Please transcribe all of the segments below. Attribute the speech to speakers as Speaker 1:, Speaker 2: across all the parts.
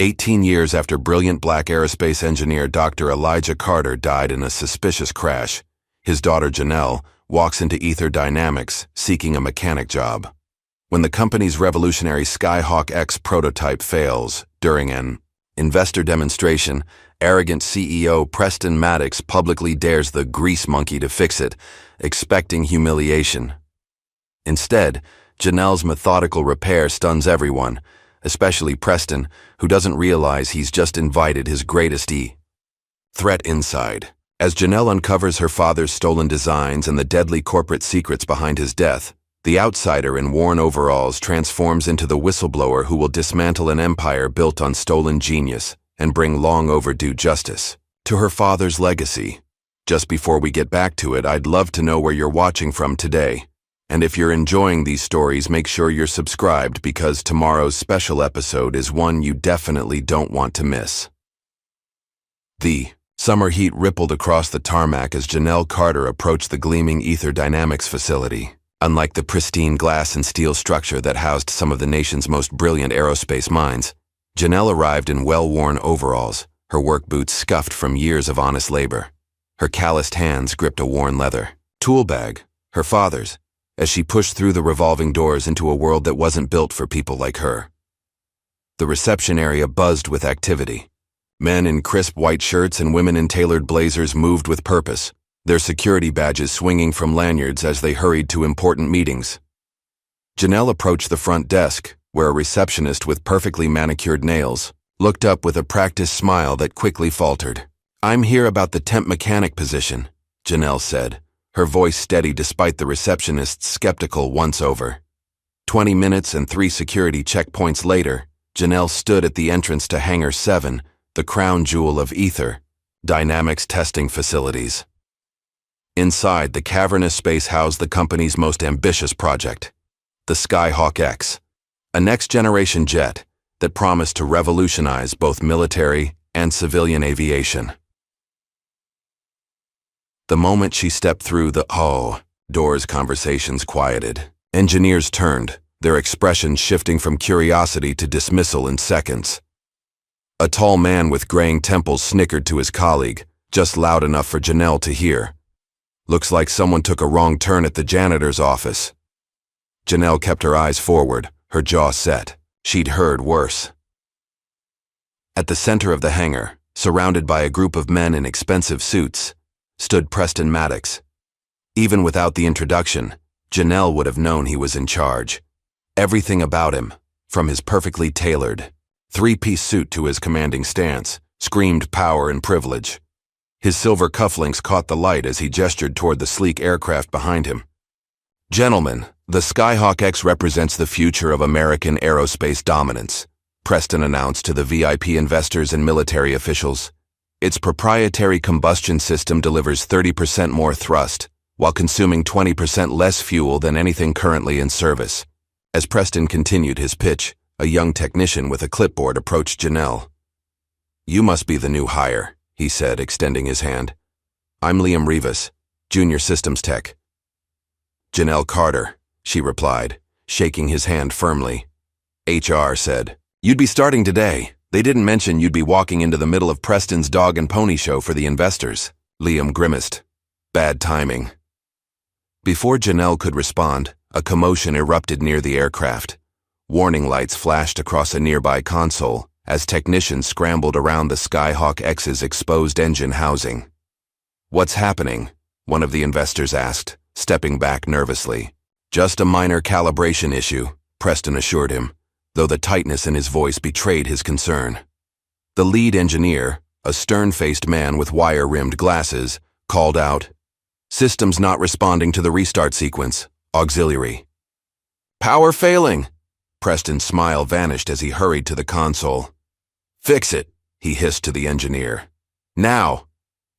Speaker 1: 18 years after brilliant black aerospace engineer Dr. Elijah Carter died in a suspicious crash, his daughter Janelle walks into Ether Dynamics seeking a mechanic job. When the company's revolutionary Skyhawk X prototype fails during an investor demonstration, arrogant CEO Preston Maddox publicly dares the grease monkey to fix it, expecting humiliation. Instead, Janelle's methodical repair stuns everyone, especially Preston, who doesn't realize he's just invited his greatest threat inside. As Janelle uncovers her father's stolen designs and the deadly corporate secrets behind his death, the outsider in worn overalls transforms into the whistleblower who will dismantle an empire built on stolen genius and bring long overdue justice to her father's legacy. Just before we get back to it, I'd love to know where you're watching from today. And if you're enjoying these stories, make sure you're subscribed because tomorrow's special episode is one you definitely don't want to miss. The summer heat rippled across the tarmac as Janelle Carter approached the gleaming Ether Dynamics facility. Unlike the pristine glass and steel structure that housed some of the nation's most brilliant aerospace minds, Janelle arrived in well-worn overalls, her work boots scuffed from years of honest labor. Her calloused hands gripped a worn leather tool bag, her father's, as she pushed through the revolving doors into a world that wasn't built for people like her. The reception area buzzed with activity. Men in crisp white shirts and women in tailored blazers moved with purpose, their security badges swinging from lanyards as they hurried to important meetings. Janelle approached the front desk, where a receptionist with perfectly manicured nails looked up with a practiced smile that quickly faltered. "I'm here about the temp mechanic position," Janelle said, her voice steady despite the receptionist's skeptical once-over. 20 minutes and 3 security checkpoints later, Janelle stood at the entrance to Hangar 7, the crown jewel of Ether Dynamics testing facilities. Inside, the cavernous space housed the company's most ambitious project, the Skyhawk X, a next-generation jet that promised to revolutionize both military and civilian aviation. The moment she stepped through the doors, conversations quieted. Engineers turned, their expressions shifting from curiosity to dismissal in seconds. A tall man with graying temples snickered to his colleague, just loud enough for Janelle to hear. "Looks like someone took a wrong turn at the janitor's office." Janelle kept her eyes forward, her jaw set. She'd heard worse. At the center of the hangar, surrounded by a group of men in expensive suits, stood Preston Maddox. Even without the introduction, Janelle would have known he was in charge. Everything about him, from his perfectly tailored three-piece suit to his commanding stance, screamed power and privilege. His silver cufflinks caught the light as he gestured toward the sleek aircraft behind him. "Gentlemen, the Skyhawk X represents the future of American aerospace dominance," Preston announced to the VIP investors and military officials. Its proprietary combustion system delivers 30% more thrust, while consuming 20% less fuel than anything currently in service. As Preston continued his pitch, a young technician with a clipboard approached Janelle. "You must be the new hire," he said, extending his hand. "I'm Liam Rivas, Junior Systems Tech." "Janelle Carter," she replied, shaking his hand firmly. HR said, "You'd be starting today. They didn't mention you'd be walking into the middle of Preston's dog and pony show for the investors." Liam grimaced. "Bad timing." Before Janelle could respond, a commotion erupted near the aircraft. Warning lights flashed across a nearby console as technicians scrambled around the Skyhawk X's exposed engine housing. "What's happening?" one of the investors asked, stepping back nervously. "Just a minor calibration issue," Preston assured him, though the tightness in his voice betrayed his concern. The lead engineer, a stern-faced man with wire-rimmed glasses, called out, "Systems not responding to the restart sequence. Auxiliary." "Power failing." Preston's smile vanished as he hurried to the console. "Fix it," he hissed to the engineer. "Now."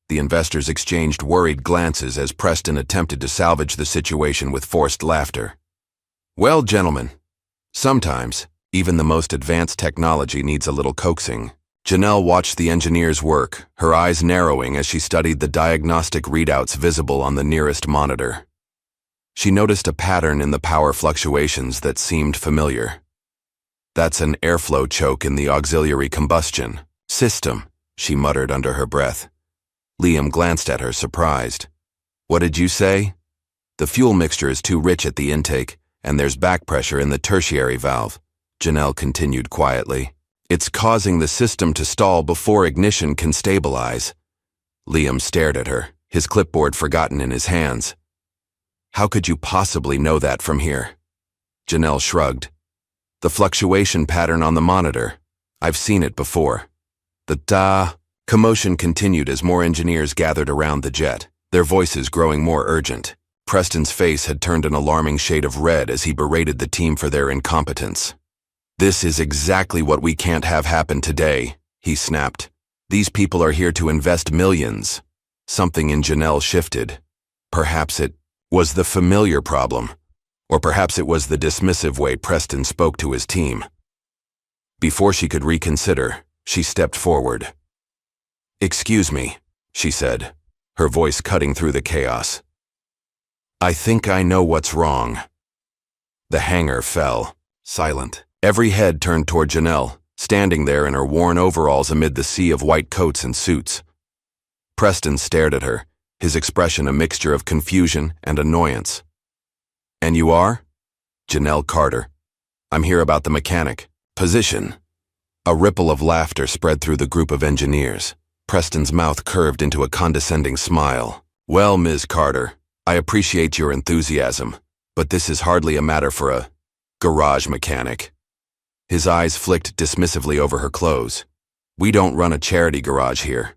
Speaker 1: The investors exchanged worried glances as Preston attempted to salvage the situation with forced laughter. "Well, gentlemen, sometimes even the most advanced technology needs a little coaxing." Janelle watched the engineers work, her eyes narrowing as she studied the diagnostic readouts visible on the nearest monitor. She noticed a pattern in the power fluctuations that seemed familiar. That's an airflow choke in the auxiliary combustion system, she muttered under her breath. Liam glanced at her, surprised. What did you say? The fuel mixture is too rich at the intake, and there's back pressure in the tertiary valve, Janelle continued quietly. It's causing the system to stall before ignition can stabilize. Liam stared at her, his clipboard forgotten in his hands. How could you possibly know that from here? Janelle shrugged. The fluctuation pattern on the monitor. I've seen it before. The commotion continued as more engineers gathered around the jet, their voices growing more urgent. Preston's face had turned an alarming shade of red as he berated the team for their incompetence. This is exactly what we can't have happen today, he snapped. These people are here to invest millions. Something in Janelle shifted. Perhaps it was the familiar problem, or perhaps it was the dismissive way Preston spoke to his team. Before she could reconsider, she stepped forward. Excuse me, she said, her voice cutting through the chaos. I think I know what's wrong. The hangar fell, silent. Every head turned toward Janelle, standing there in her worn overalls amid the sea of white coats and suits. Preston stared at her, his expression a mixture of confusion and annoyance. And you are? Janelle Carter. I'm here about the mechanic. Position. A ripple of laughter spread through the group of engineers. Preston's mouth curved into a condescending smile. Well, Ms. Carter, I appreciate your enthusiasm, but this is hardly a matter for a garage mechanic. His eyes flicked dismissively over her clothes. We don't run a charity garage here.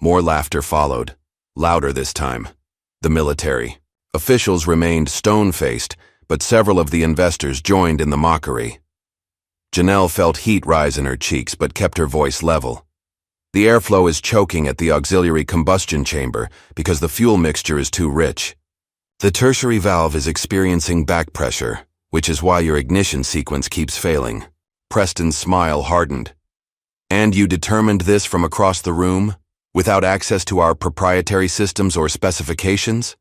Speaker 1: More laughter followed, louder this time. The military. Officials remained stone-faced, but several of the investors joined in the mockery. Janelle felt heat rise in her cheeks but kept her voice level. The airflow is choking at the auxiliary combustion chamber because the fuel mixture is too rich. The tertiary valve is experiencing back pressure, which is why your ignition sequence keeps failing. Preston's smile hardened. And you determined this from across the room, without access to our proprietary systems or specifications?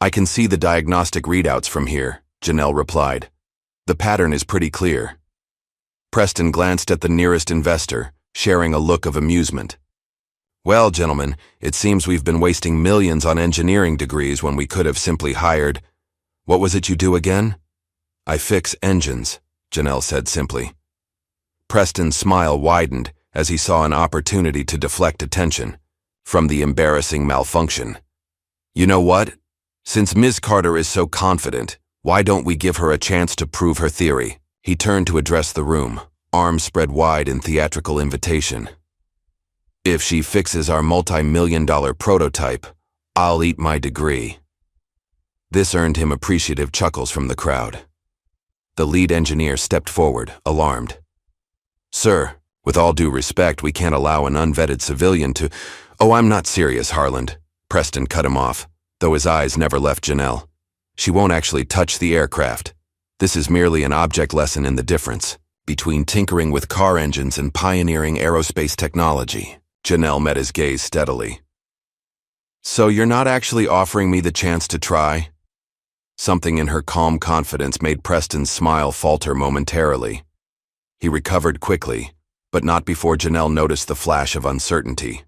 Speaker 1: I can see the diagnostic readouts from here, Janelle replied. The pattern is pretty clear. Preston glanced at the nearest investor, sharing a look of amusement. Well, gentlemen, it seems we've been wasting millions on engineering degrees when we could have simply hired— What was it you do again? I fix engines, Janelle said simply. Preston's smile widened as he saw an opportunity to deflect attention from the embarrassing malfunction. You know what? Since Ms. Carter is so confident, why don't we give her a chance to prove her theory? He turned to address the room, arms spread wide in theatrical invitation. If she fixes our multi-million-dollar prototype, I'll eat my degree. This earned him appreciative chuckles from the crowd. The lead engineer stepped forward, alarmed. Sir, with all due respect, we can't allow an unvetted civilian to— Oh, I'm not serious, Harland. Preston cut him off, though his eyes never left Janelle. She won't actually touch the aircraft. This is merely an object lesson in the difference between tinkering with car engines and pioneering aerospace technology. Janelle met his gaze steadily. So you're not actually offering me the chance to try? Something in her calm confidence made Preston's smile falter momentarily. He recovered quickly, but not before Janelle noticed the flash of uncertainty.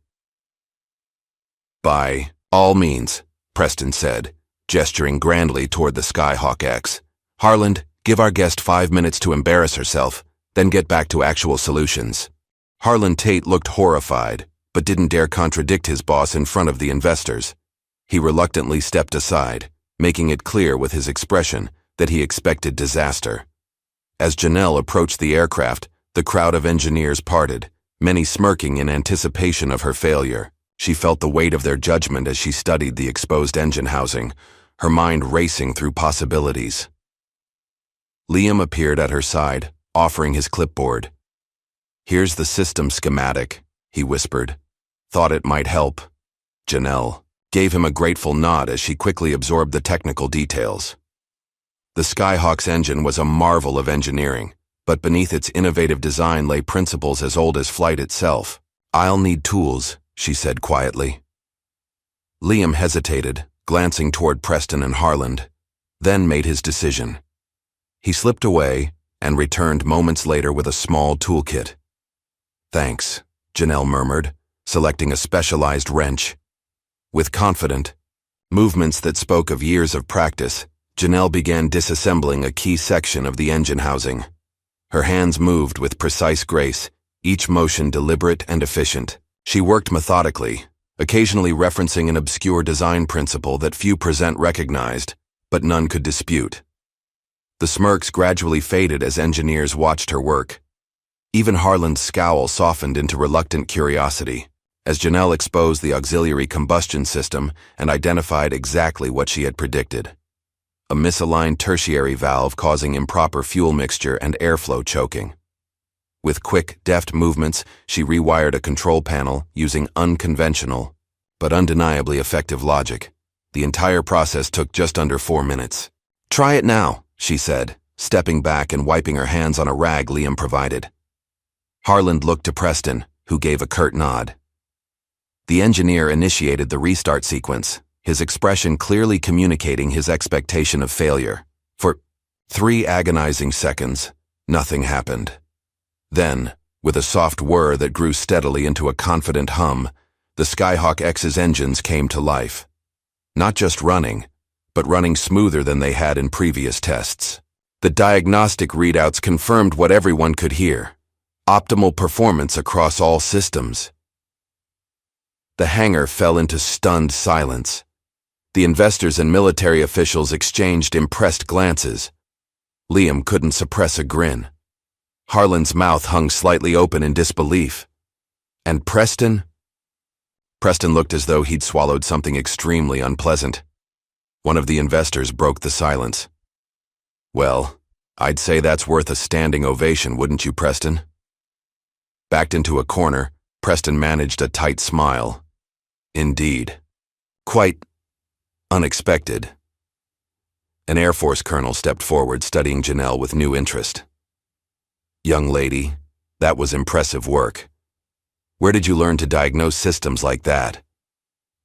Speaker 1: By all means, Preston said, gesturing grandly toward the Skyhawk X. Harland, give our guest 5 minutes to embarrass herself, then get back to actual solutions. Harland Tate looked horrified, but didn't dare contradict his boss in front of the investors. He reluctantly stepped aside, making it clear with his expression that he expected disaster. As Janelle approached the aircraft, the crowd of engineers parted, many smirking in anticipation of her failure. She felt the weight of their judgment as she studied the exposed engine housing, her mind racing through possibilities. Liam appeared at her side, offering his clipboard. Here's the system schematic, he whispered. Thought it might help. Janelle gave him a grateful nod as she quickly absorbed the technical details. The Skyhawk's engine was a marvel of engineering, but beneath its innovative design lay principles as old as flight itself. I'll need tools, she said quietly. Liam hesitated, glancing toward Preston and Harland, then made his decision. He slipped away, and returned moments later with a small toolkit. "Thanks," Janelle murmured, selecting a specialized wrench. With confident movements that spoke of years of practice, Janelle began disassembling a key section of the engine housing. Her hands moved with precise grace, each motion deliberate and efficient. She worked methodically, occasionally referencing an obscure design principle that few present recognized, but none could dispute. The smirks gradually faded as engineers watched her work. Even Harlan's scowl softened into reluctant curiosity, as Janelle exposed the auxiliary combustion system and identified exactly what she had predicted: a misaligned tertiary valve causing improper fuel mixture and airflow choking. With quick, deft movements, she rewired a control panel using unconventional, but undeniably effective logic. The entire process took just under 4 minutes. "Try it now," she said, stepping back and wiping her hands on a rag Liam provided. Harlan looked to Preston, who gave a curt nod. The engineer initiated the restart sequence, his expression clearly communicating his expectation of failure. For 3 agonizing seconds, nothing happened. Then, with a soft whir that grew steadily into a confident hum, the Skyhawk X's engines came to life. Not just running, but running smoother than they had in previous tests. The diagnostic readouts confirmed what everyone could hear: optimal performance across all systems. The hangar fell into stunned silence. The investors and military officials exchanged impressed glances. Liam couldn't suppress a grin. Harlan's mouth hung slightly open in disbelief. And Preston? Preston looked as though he'd swallowed something extremely unpleasant. One of the investors broke the silence. "Well, I'd say that's worth a standing ovation, wouldn't you, Preston?" Backed into a corner, Preston managed a tight smile. "Indeed. Quite unexpected." An Air Force colonel stepped forward, studying Janelle with new interest. "Young lady, that was impressive work. Where did you learn to diagnose systems like that?"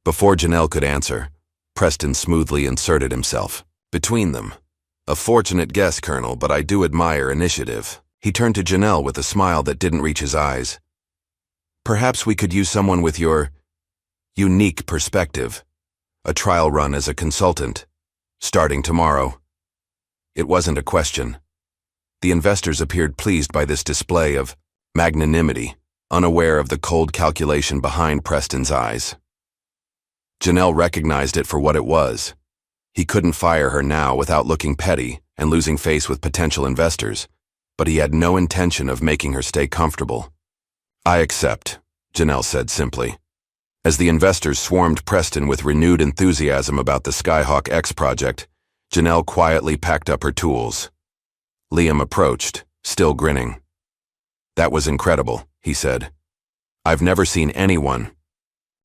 Speaker 1: Before Janelle could answer, Preston smoothly inserted himself between them. "A fortunate guess, Colonel, but I do admire initiative." He turned to Janelle with a smile that didn't reach his eyes. "Perhaps we could use someone with your unique perspective. A trial run as a consultant, starting tomorrow." It wasn't a question. The investors appeared pleased by this display of magnanimity, unaware of the cold calculation behind Preston's eyes. Janelle recognized it for what it was. He couldn't fire her now without looking petty and losing face with potential investors, but he had no intention of making her stay comfortable. "I accept," Janelle said simply. As the investors swarmed Preston with renewed enthusiasm about the Skyhawk X project, Janelle quietly packed up her tools. Liam approached, still grinning. "That was incredible," he said. "I've never seen anyone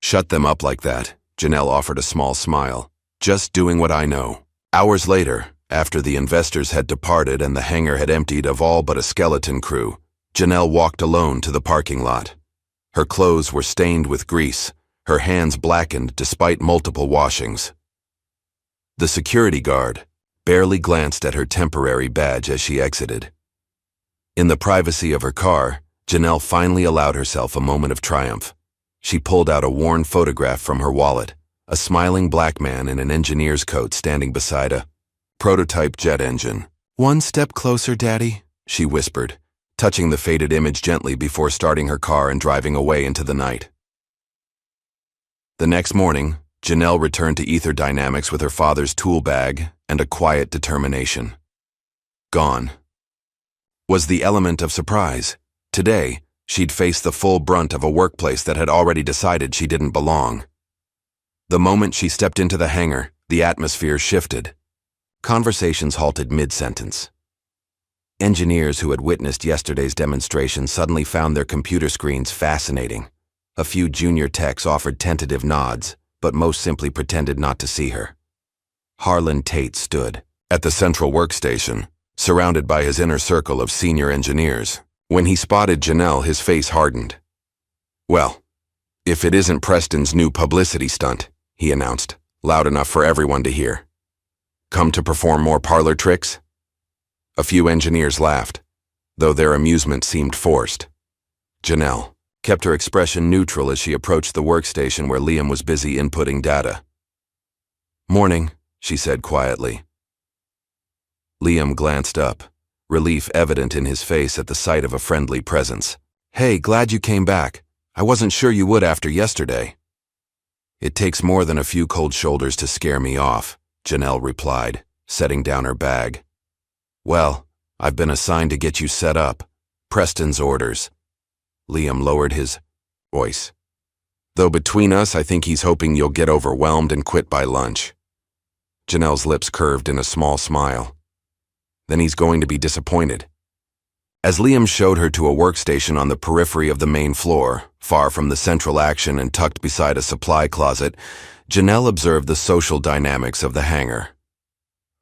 Speaker 1: shut them up like that." Janelle offered a small smile. "Just doing what I know." Hours later, after the investors had departed and the hangar had emptied of all but a skeleton crew, Janelle walked alone to the parking lot. Her clothes were stained with grease, her hands blackened despite multiple washings. The security guard barely glanced at her temporary badge as she exited. In the privacy of her car, Janelle finally allowed herself a moment of triumph. She pulled out a worn photograph from her wallet, a smiling black man in an engineer's coat standing beside a prototype jet engine. "One step closer, Daddy," she whispered, touching the faded image gently before starting her car and driving away into the night. The next morning, Janelle returned to Ether Dynamics with her father's tool bag and a quiet determination. Gone was the element of surprise. Today, she'd face the full brunt of a workplace that had already decided she didn't belong. The moment she stepped into the hangar, the atmosphere shifted. Conversations halted mid-sentence. Engineers who had witnessed yesterday's demonstration suddenly found their computer screens fascinating. A few junior techs offered tentative nods, but most simply pretended not to see her. Harlan Tate stood at the central workstation, surrounded by his inner circle of senior engineers. When he spotted Janelle, his face hardened. "Well, if it isn't Preston's new publicity stunt," he announced, loud enough for everyone to hear. "Come to perform more parlor tricks?" A few engineers laughed, though their amusement seemed forced. Janelle kept her expression neutral as she approached the workstation where Liam was busy inputting data. "Morning," she said quietly. Liam glanced up, relief evident in his face at the sight of a friendly presence. "Hey, glad you came back. I wasn't sure you would after yesterday." "It takes more than a few cold shoulders to scare me off," Janelle replied, setting down her bag. "Well, I've been assigned to get you set up. Preston's orders." Liam lowered his voice. "Though between us, I think he's hoping you'll get overwhelmed and quit by lunch." Janelle's lips curved in a small smile. "Then he's going to be disappointed." As Liam showed her to a workstation on the periphery of the main floor, far from the central action and tucked beside a supply closet, Janelle observed the social dynamics of the hangar.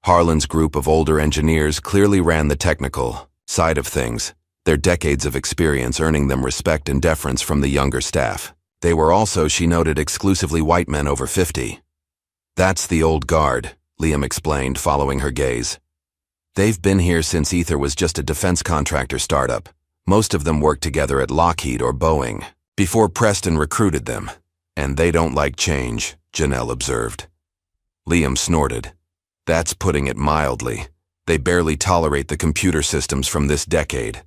Speaker 1: Harlan's group of older engineers clearly ran the technical side of things, their decades of experience earning them respect and deference from the younger staff. They were also, she noted, exclusively white men over 50. "That's the old guard," Liam explained, following her gaze. "They've been here since Ether was just a defense contractor startup. Most of them worked together at Lockheed or Boeing before Preston recruited them. And they don't like change," Janelle observed. Liam snorted. "That's putting it mildly. They barely tolerate the computer systems from this decade."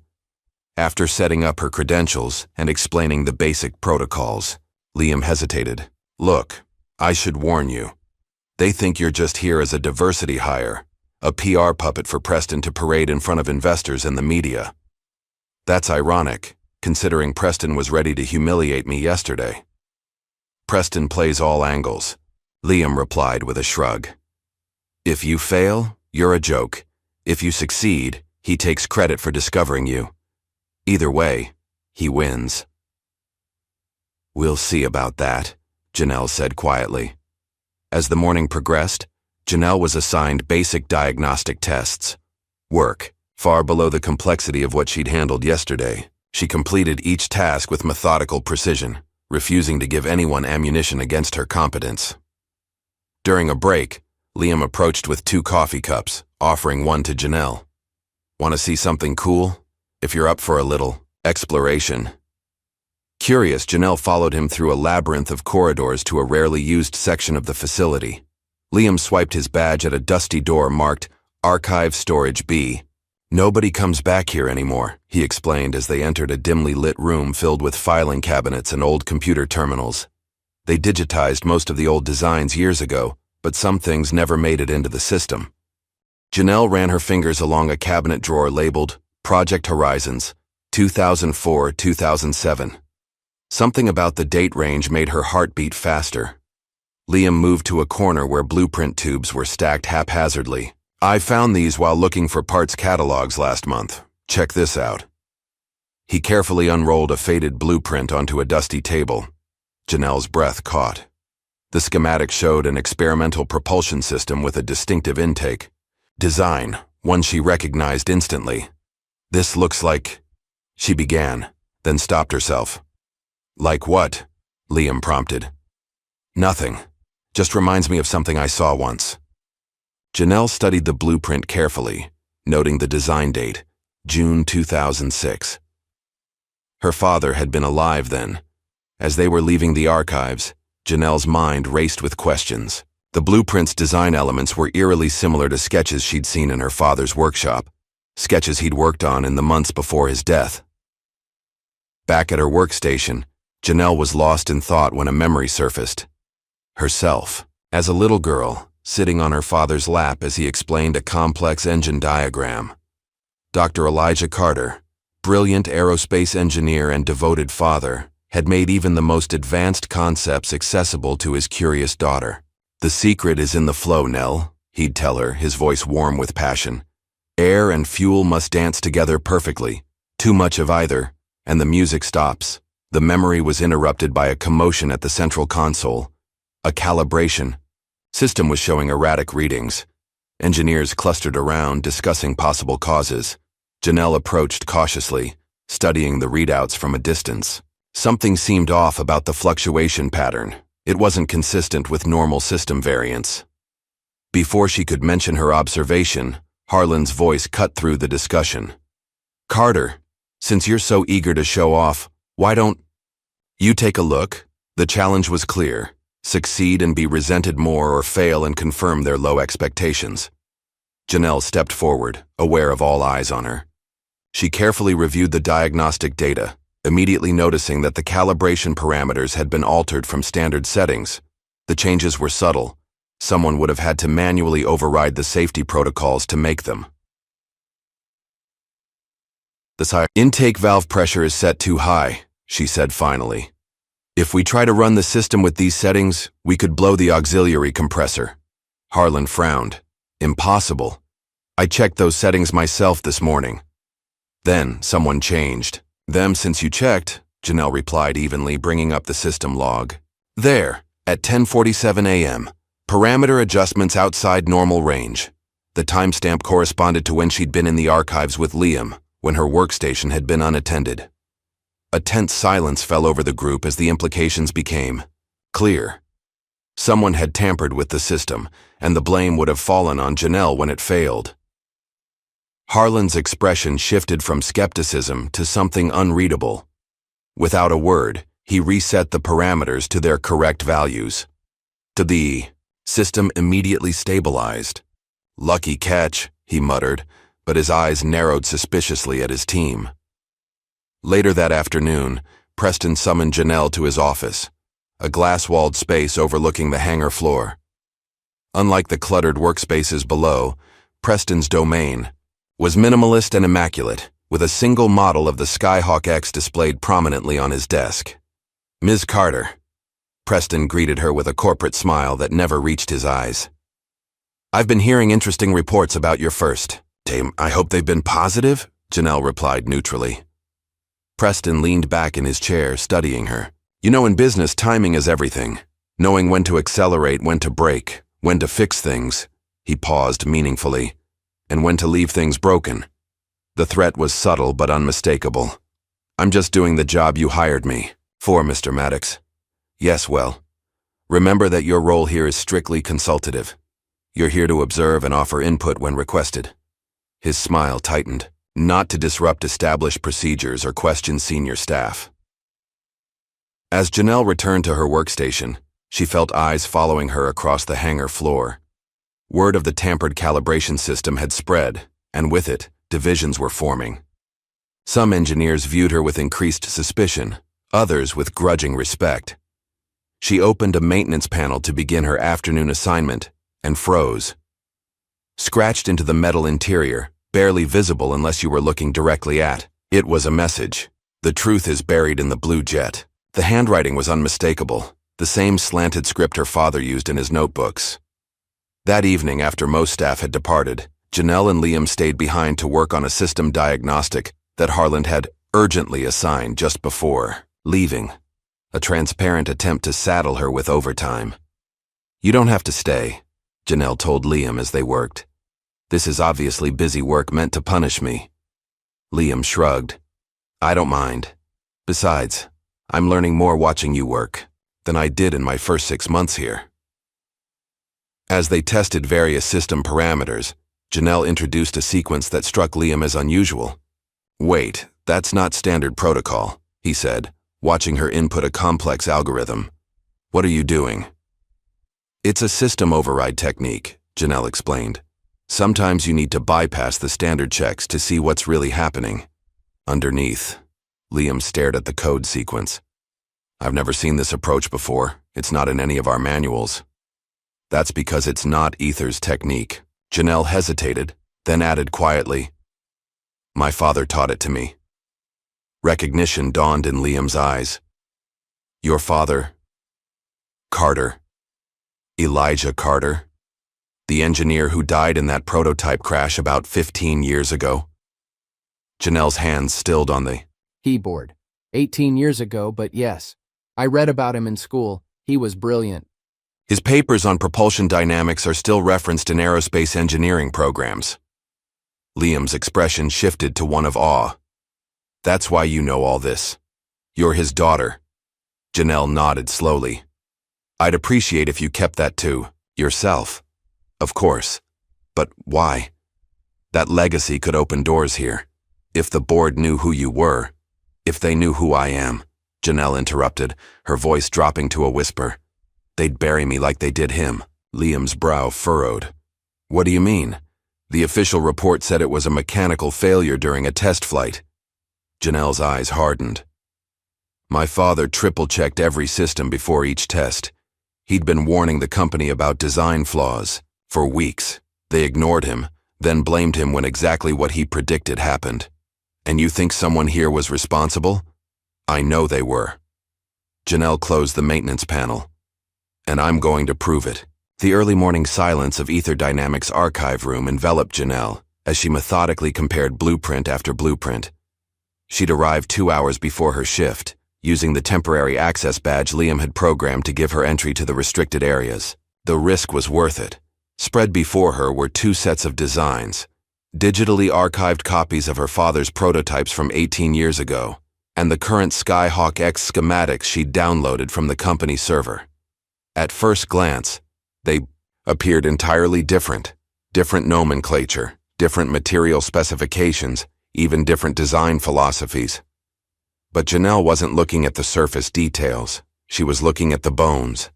Speaker 1: After setting up her credentials and explaining the basic protocols, Liam hesitated. "Look, I should warn you. They think you're just here as a diversity hire, a PR puppet for Preston to parade in front of investors and the media. That's ironic, considering Preston was ready to humiliate me yesterday." "Preston plays all angles," Liam replied with a shrug. "If you fail, you're a joke. If you succeed, he takes credit for discovering you. Either way, he wins." "We'll see about that," Janelle said quietly. As the morning progressed, Janelle was assigned basic diagnostic tests. Work, far below the complexity of what she'd handled yesterday. She completed each task with methodical precision, refusing to give anyone ammunition against her competence. During a break, Liam approached with 2 coffee cups, offering one to Janelle. "Want to see something cool? If you're up for a little exploration." Curious, Janelle followed him through a labyrinth of corridors to a rarely used section of the facility. Liam swiped his badge at a dusty door marked Archive Storage B. "Nobody comes back here anymore," he explained as they entered a dimly lit room filled with filing cabinets and old computer terminals. They digitized most of the old designs years ago, but some things never made it into the system. Janelle ran her fingers along a cabinet drawer labeled Project Horizons, 2004-2007. Something about the date range made her heart beat faster. Liam moved to a corner where blueprint tubes were stacked haphazardly. "I found these while looking for parts catalogs last month. Check this out." He carefully unrolled a faded blueprint onto a dusty table. Janelle's breath caught. The schematic showed an experimental propulsion system with a distinctive intake. Design, one she recognized instantly. "This looks like..." she began, then stopped herself. "Like what?" Liam prompted. "Nothing. Just reminds me of something I saw once." Janelle studied the blueprint carefully, noting the design date, June 2006. Her father had been alive then. As they were leaving the archives, Janelle's mind raced with questions. The blueprint's design elements were eerily similar to sketches she'd seen in her father's workshop, sketches he'd worked on in the months before his death. Back at her workstation, Janelle was lost in thought when a memory surfaced. Herself, as a little girl, sitting on her father's lap as he explained a complex engine diagram. Dr. Elijah Carter, brilliant aerospace engineer and devoted father, had made even the most advanced concepts accessible to his curious daughter. "The secret is in the flow, Nell," he'd tell her, his voice warm with passion. "Air and fuel must dance together perfectly. Too much of either, and the music stops." The memory was interrupted by a commotion at the central console. A calibration. System was showing erratic readings. Engineers clustered around, discussing possible causes. Janelle approached cautiously, studying the readouts from a distance. Something seemed off about the fluctuation pattern. It wasn't consistent with normal system variants. Before she could mention her observation, Harlan's voice cut through the discussion. Carter, since you're so eager to show off, why don't you take a look? The challenge was clear. Succeed and be resented more, or fail and confirm their low expectations. Janelle stepped forward, aware of all eyes on her. She carefully reviewed the diagnostic data, immediately noticing that the calibration parameters had been altered from standard settings. The changes were subtle. Someone would have had to manually override the safety protocols to make them. The intake valve pressure is set too high, she said finally. If we try to run the system with these settings, we could blow the auxiliary compressor. Harlan frowned. Impossible. I checked those settings myself this morning. Then someone changed. Them since you checked, Janelle replied evenly, bringing up the system log. There, at 10:47 a.m., parameter adjustments outside normal range. The timestamp corresponded to when she'd been in the archives with Liam, when her workstation had been unattended. A tense silence fell over the group as the implications became clear. Someone had tampered with the system, and the blame would have fallen on Janelle when it failed. Harlan's expression shifted from skepticism to something unreadable. Without a word, he reset the parameters to their correct values. The system immediately stabilized. Lucky catch, he muttered, but his eyes narrowed suspiciously at his team. Later that afternoon, Preston summoned Janelle to his office, a glass-walled space overlooking the hangar floor. Unlike the cluttered workspaces below, Preston's domain was minimalist and immaculate, with a single model of the Skyhawk X displayed prominently on his desk. Ms. Carter. Preston greeted her with a corporate smile that never reached his eyes. I've been hearing interesting reports about your first. I hope they've been positive, Janelle replied neutrally. Preston leaned back in his chair, studying her. You know, in business, timing is everything. Knowing when to accelerate, when to brake, when to fix things. He paused meaningfully. And when to leave things broken. The threat was subtle but unmistakable. I'm just doing the job you hired me for, Mr. Maddox. Yes, well, remember that your role here is strictly consultative. You're here to observe and offer input when requested. His smile tightened, not to disrupt established procedures or question senior staff. As Janelle returned to her workstation, she felt eyes following her across the hangar floor. Word of the tampered calibration system had spread, and with it, divisions were forming. Some engineers viewed her with increased suspicion, others with grudging respect. She opened a maintenance panel to begin her afternoon assignment, and froze. Scratched into the metal interior, barely visible unless you were looking directly at, it was a message. The truth is buried in the blue jet. The handwriting was unmistakable, the same slanted script her father used in his notebooks. That evening, after most staff had departed, Janelle and Liam stayed behind to work on a system diagnostic that Harlan had urgently assigned just before leaving, a transparent attempt to saddle her with overtime. You don't have to stay, Janelle told Liam as they worked. This is obviously busy work meant to punish me. Liam shrugged. I don't mind. Besides, I'm learning more watching you work than I did in my first 6 months here. As they tested various system parameters, Janelle introduced a sequence that struck Liam as unusual. Wait, that's not standard protocol, he said, watching her input a complex algorithm. What are you doing? It's a system override technique, Janelle explained. Sometimes you need to bypass the standard checks to see what's really happening. Underneath, Liam stared at the code sequence. I've never seen this approach before. It's not in any of our manuals. That's because it's not Ether's technique. Janelle hesitated, then added quietly, My father taught it to me. Recognition dawned in Liam's eyes. Your father? Carter. Elijah Carter? The engineer who died in that prototype crash about 15 years ago? Janelle's hands stilled on the
Speaker 2: keyboard. 18 years ago, but yes. I read about him in school. He was brilliant.
Speaker 1: His papers on propulsion dynamics are still referenced in aerospace engineering programs. Liam's expression shifted to one of awe. That's why you know all this. You're his daughter. Janelle nodded slowly. I'd appreciate if you kept that to yourself. Of course. But why? That legacy could open doors here. If the board knew who you were, if they knew who I am, Janelle interrupted, her voice dropping to a whisper. They'd bury me like they did him. Liam's brow furrowed. What do you mean? The official report said it was a mechanical failure during a test flight. Janelle's eyes hardened. My father triple-checked every system before each test. He'd been warning the company about design flaws. For weeks, they ignored him, then blamed him when exactly what he predicted happened. And you think someone here was responsible? I know they were. Janelle closed the maintenance panel. And I'm going to prove it. The early morning silence of Ether Dynamics' archive room enveloped Janelle as she methodically compared blueprint after blueprint. She'd arrived 2 hours before her shift, using the temporary access badge Liam had programmed to give her entry to the restricted areas. The risk was worth it. Spread before her were 2 sets of designs, digitally archived copies of her father's prototypes from 18 years ago, and the current Skyhawk X schematics she'd downloaded from the company server. At first glance, they appeared entirely different nomenclature, different material specifications, even different design philosophies. But Janelle wasn't looking at the surface details. She was looking at the bones.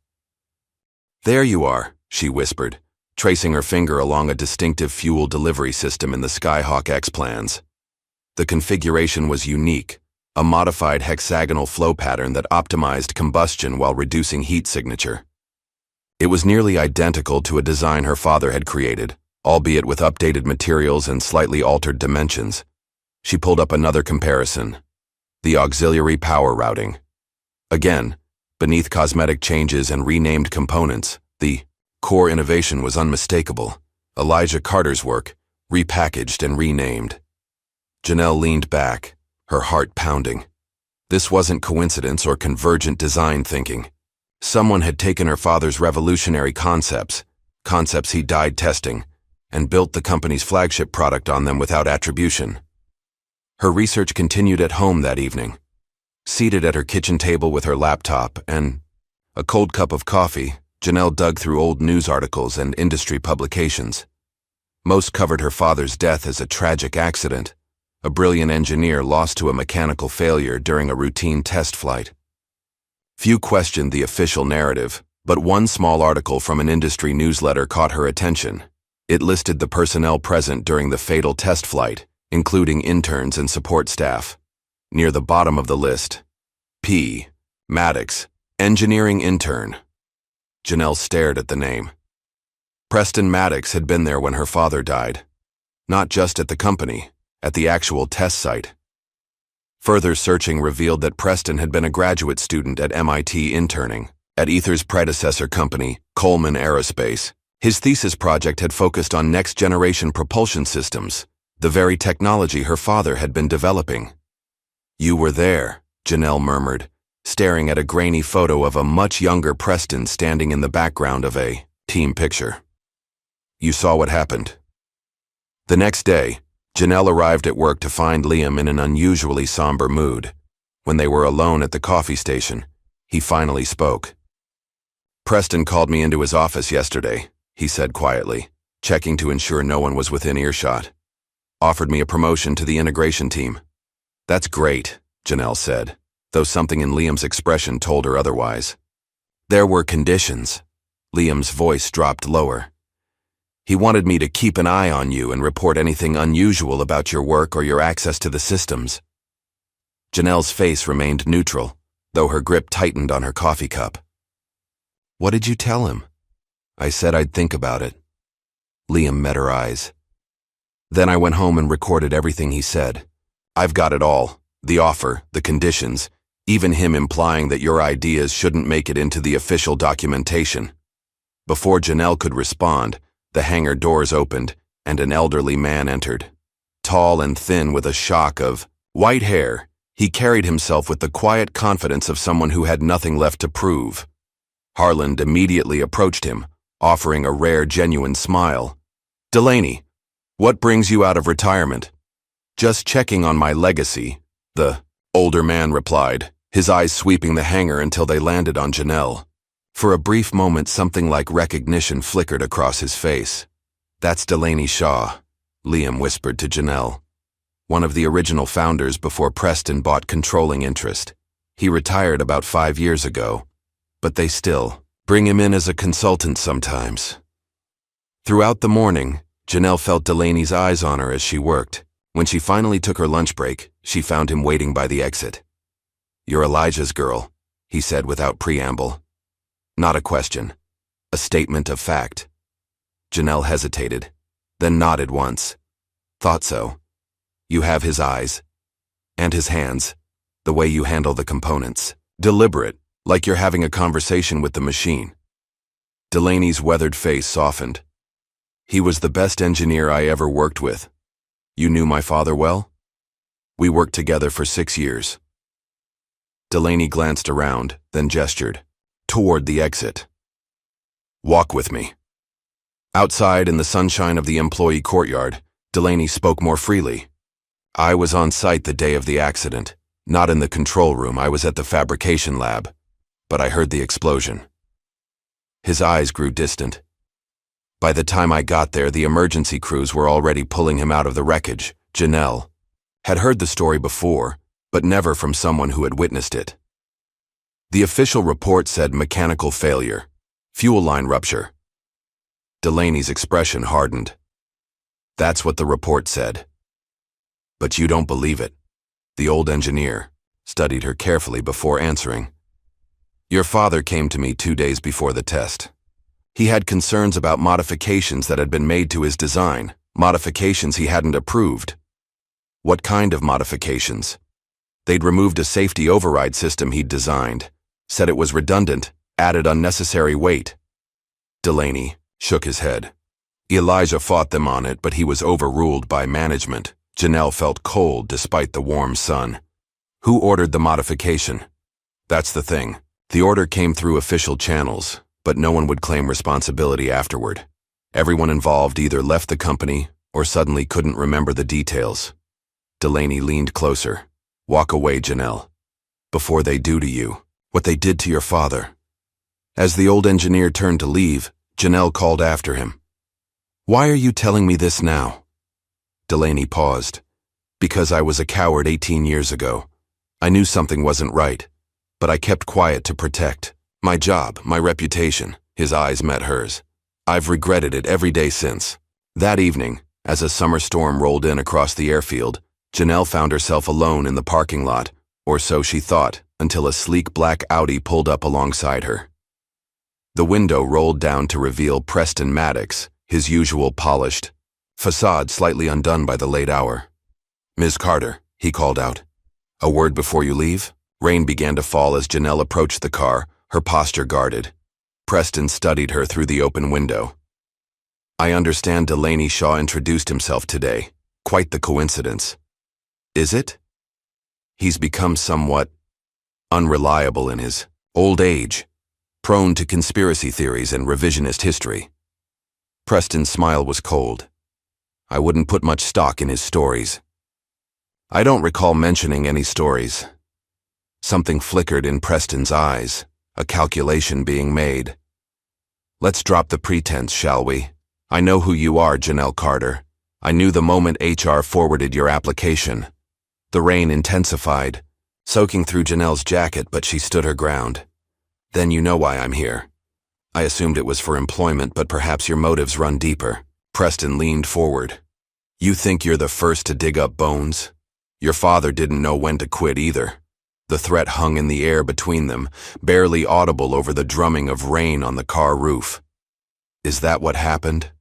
Speaker 1: There you are, she whispered, tracing her finger along a distinctive fuel delivery system in the Skyhawk X plans. The configuration was unique, a modified hexagonal flow pattern that optimized combustion while reducing heat signature. It was nearly identical to a design her father had created, albeit with updated materials and slightly altered dimensions. She pulled up another comparison. The auxiliary power routing. Again, beneath cosmetic changes and renamed components, the core innovation was unmistakable. Elijah Carter's work, repackaged and renamed. Janelle leaned back, her heart pounding. This wasn't coincidence or convergent design thinking. Someone had taken her father's revolutionary concepts he died testing, and built the company's flagship product on them without attribution. Her research continued at home that evening. Seated at her kitchen table with her laptop and a cold cup of coffee, Janelle dug through old news articles and industry publications. Most covered her father's death as a tragic accident, a brilliant engineer lost to a mechanical failure during a routine test flight. Few questioned the official narrative, but one small article from an industry newsletter caught her attention. It listed the personnel present during the fatal test flight, including interns and support staff. Near the bottom of the list, P. Maddox, engineering intern. Janelle stared at the name. Preston Maddox had been there when her father died. Not just at the company, at the actual test site. Further searching revealed that Preston had been a graduate student at MIT interning at Ether's predecessor company, Coleman Aerospace. His thesis project had focused on next-generation propulsion systems, the very technology her father had been developing. You were there, Janelle murmured, staring at a grainy photo of a much younger Preston standing in the background of a team picture. You saw what happened. The next day, Janelle arrived at work to find Liam in an unusually somber mood. When they were alone at the coffee station, he finally spoke. Preston called me into his office yesterday, he said quietly, checking to ensure no one was within earshot. Offered me a promotion to the integration team. That's great, Janelle said, though something in Liam's expression told her otherwise. There were conditions. Liam's voice dropped lower. He wanted me to keep an eye on you and report anything unusual about your work or your access to the systems. Janelle's face remained neutral, though her grip tightened on her coffee cup. What did you tell him? I said I'd think about it. Liam met her eyes. Then I went home and recorded everything he said. I've got it all, the offer, the conditions, even him implying that your ideas shouldn't make it into the official documentation. Before Janelle could respond, the hangar doors opened, and an elderly man entered. Tall and thin with a shock of white hair, he carried himself with the quiet confidence of someone who had nothing left to prove. Harland immediately approached him, offering a rare, genuine smile. Delaney, what brings you out of retirement? Just checking on my legacy, the older man replied, his eyes sweeping the hangar until they landed on Janelle. For a brief moment, something like recognition flickered across his face. That's Delaney Shaw. Liam whispered to Janelle, one of the original founders before Preston bought controlling interest. He retired about 5 years ago, but they still bring him in as a consultant sometimes. Throughout the morning, Janelle felt Delaney's eyes on her as she worked. When she finally took her lunch break, she found him waiting by the exit. "You're Elijah's girl," he said without preamble. Not a question, a statement of fact. Janelle hesitated, then nodded once. "Thought so. You have his eyes. And his hands. The way you handle the components. Deliberate, like you're having a conversation with the machine." Delaney's weathered face softened. "He was the best engineer I ever worked with. You knew my father well?" "We worked together for 6 years. Delaney glanced around, then gestured toward the exit. "Walk with me." Outside in the sunshine of the employee courtyard, Delaney spoke more freely. "I was on site the day of the accident. Not in the control room, I was at the fabrication lab. But I heard the explosion." His eyes grew distant. "By the time I got there, the emergency crews were already pulling him out of the wreckage." Janelle had heard the story before, but never from someone who had witnessed it. The official report said mechanical failure, fuel line rupture. Delaney's expression hardened. "That's what the report said. But you don't believe it." The old engineer studied her carefully before answering. "Your father came to me 2 days before the test. He had concerns about modifications that had been made to his design, modifications he hadn't approved." "What kind of modifications?" "They'd removed a safety override system he'd designed, said it was redundant, added unnecessary weight." Delaney shook his head. "Elijah fought them on it, but he was overruled by management." Janelle felt cold despite the warm sun. "Who ordered the modification?" "That's the thing. The order came through official channels, but no one would claim responsibility afterward. Everyone involved either left the company or suddenly couldn't remember the details." Delaney leaned closer. "Walk away, Janelle. Before they do to you what they did to your father." As the old engineer turned to leave, Janelle called after him. "Why are you telling me this now?" Delaney paused. "Because I was a coward 18 years ago. I knew something wasn't right, but I kept quiet to protect my job, my reputation." His eyes met hers. "I've regretted it every day since." That evening, as a summer storm rolled in across the airfield, Janelle found herself alone in the parking lot, or so she thought, until a sleek black Audi pulled up alongside her. The window rolled down to reveal Preston Maddox, his usual polished facade slightly undone by the late hour. "Ms. Carter," he called out. "A word before you leave?" Rain began to fall as Janelle approached the car, her posture guarded. Preston studied her through the open window. "I understand Delaney Shaw introduced himself today. Quite the coincidence." "Is it?" "He's become somewhat unreliable in his old age, prone to conspiracy theories and revisionist history." Preston's smile was cold. "I wouldn't put much stock in his stories." "I don't recall mentioning any stories." Something flickered in Preston's eyes, a calculation being made. "Let's drop the pretense, shall we? I know who you are, Janelle Carter. I knew the moment HR forwarded your application." The rain intensified, soaking through Janelle's jacket, but she stood her ground. "Then you know why I'm here. I assumed it was for employment, but perhaps your motives run deeper." Preston leaned forward. "You think you're the first to dig up bones? Your father didn't know when to quit either." The threat hung in the air between them, barely audible over the drumming of rain on the car roof. "Is that what happened?"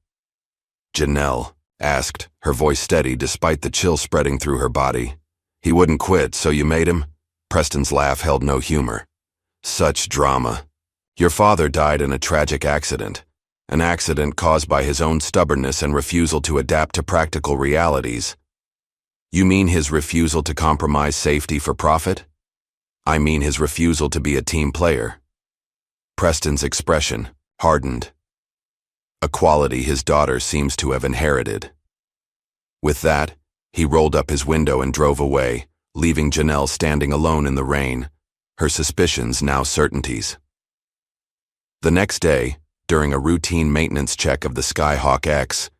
Speaker 1: Janelle asked, her voice steady despite the chill spreading through her body. "He wouldn't quit, so you made him?" Preston's laugh held no humor. "Such drama. Your father died in a tragic accident. An accident caused by his own stubbornness and refusal to adapt to practical realities." "You mean his refusal to compromise safety for profit?" "I mean his refusal to be a team player." Preston's expression hardened. A quality his daughter seems to have inherited. With that, he rolled up his window and drove away, leaving Janelle standing alone in the rain, her suspicions now certainties. The next day, during a routine maintenance check of the Skyhawk X,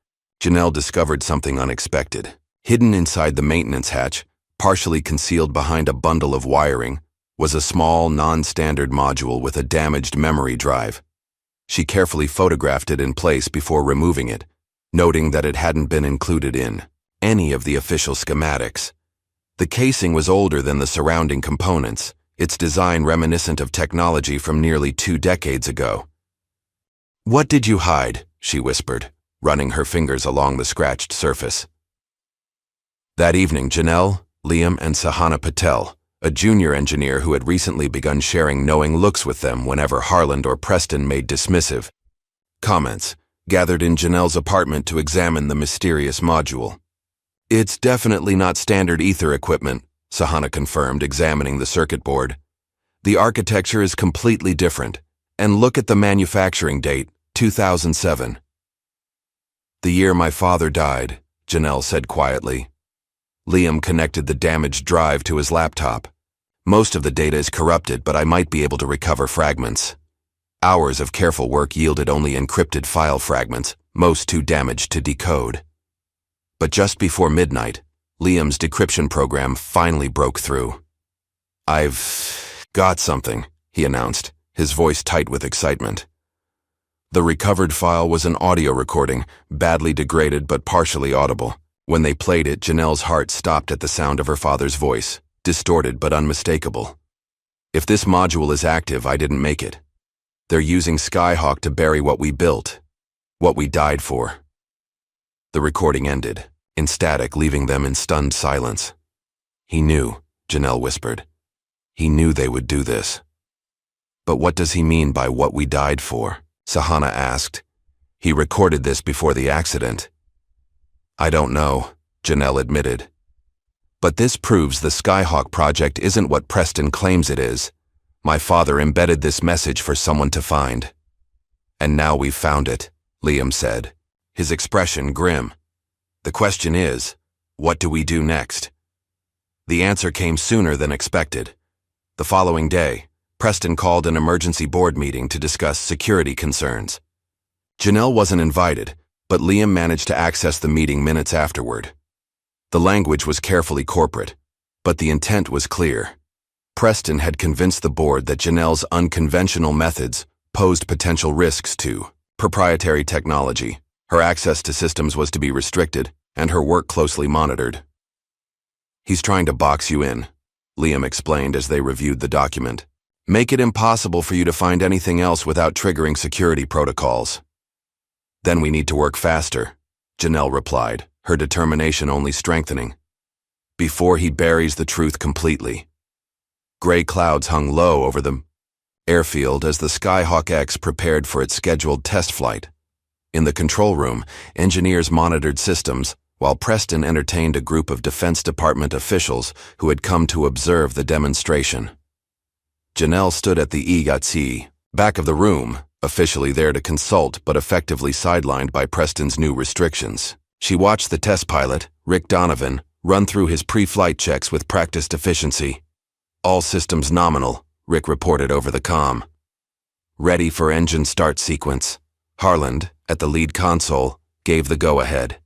Speaker 1: Janelle discovered something unexpected. Hidden inside the maintenance hatch, partially concealed behind a bundle of wiring, was a small, non-standard module with a damaged memory drive. She carefully photographed it in place before removing it, noting that it hadn't been included in any of the official schematics. The casing was older than the surrounding components, its design reminiscent of technology from nearly 2 decades ago. "What did you hide?" she whispered, running her fingers along the scratched surface. That evening, Janelle, Liam, and Sahana Patel, a junior engineer who had recently begun sharing knowing looks with them whenever Harland or Preston made dismissive comments, gathered in Janelle's apartment to examine the mysterious module. "It's definitely not standard ether equipment," Sahana confirmed, examining the circuit board. "The architecture is completely different, and look at the manufacturing date, 2007. "The year my father died," Janelle said quietly. Liam connected the damaged drive to his laptop. "Most of the data is corrupted, but I might be able to recover fragments." Hours of careful work yielded only encrypted file fragments, most too damaged to decode. But just before midnight, Liam's decryption program finally broke through. "I've got something," he announced, his voice tight with excitement. The recovered file was an audio recording, badly degraded but partially audible. When they played it, Janelle's heart stopped at the sound of her father's voice, distorted but unmistakable. "If this module is active, I didn't make it. They're using Skyhawk to bury what we built, what we died for." The recording ended, in static, leaving them in stunned silence. "He knew," Janelle whispered. "He knew they would do this." "But what does he mean by what we died for?" Sahana asked. "He recorded this before the accident." "I don't know," Janelle admitted. "But this proves the Skyhawk project isn't what Preston claims it is. My father embedded this message for someone to find." "And now we've found it," Liam said, his expression grim. "The question is, what do we do next?" The answer came sooner than expected. The following day, Preston called an emergency board meeting to discuss security concerns. Janelle wasn't invited, but Liam managed to access the meeting minutes afterward. The language was carefully corporate, but the intent was clear. Preston had convinced the board that Janelle's unconventional methods posed potential risks to proprietary technology. Her access to systems was to be restricted, and her work closely monitored. "He's trying to box you in," Liam explained as they reviewed the document. "Make it impossible for you to find anything else without triggering security protocols." "Then we need to work faster," Janelle replied, her determination only strengthening. "Before he buries the truth completely." Gray clouds hung low over the airfield as the Skyhawk X prepared for its scheduled test flight. In the control room, engineers monitored systems, while Preston entertained a group of Defense Department officials who had come to observe the demonstration. Janelle stood at the EGATC, back of the room, officially there to consult but effectively sidelined by Preston's new restrictions. She watched the test pilot, Rick Donovan, run through his pre-flight checks with practiced efficiency. "All systems nominal," Rick reported over the comm. "Ready for engine start sequence." Harland, at the lead console, gave the go-ahead.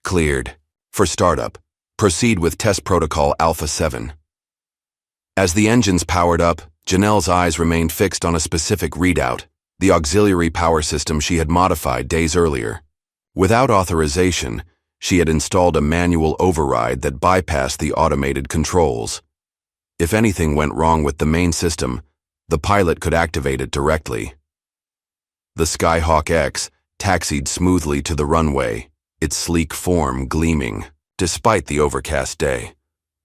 Speaker 1: "Cleared. For startup, proceed with test protocol Alpha 7. As the engines powered up, Janelle's eyes remained fixed on a specific readout, the auxiliary power system she had modified days earlier. Without authorization, she had installed a manual override that bypassed the automated controls. If anything went wrong with the main system, the pilot could activate it directly. The Skyhawk X taxied smoothly to the runway, its sleek form gleaming, despite the overcast day.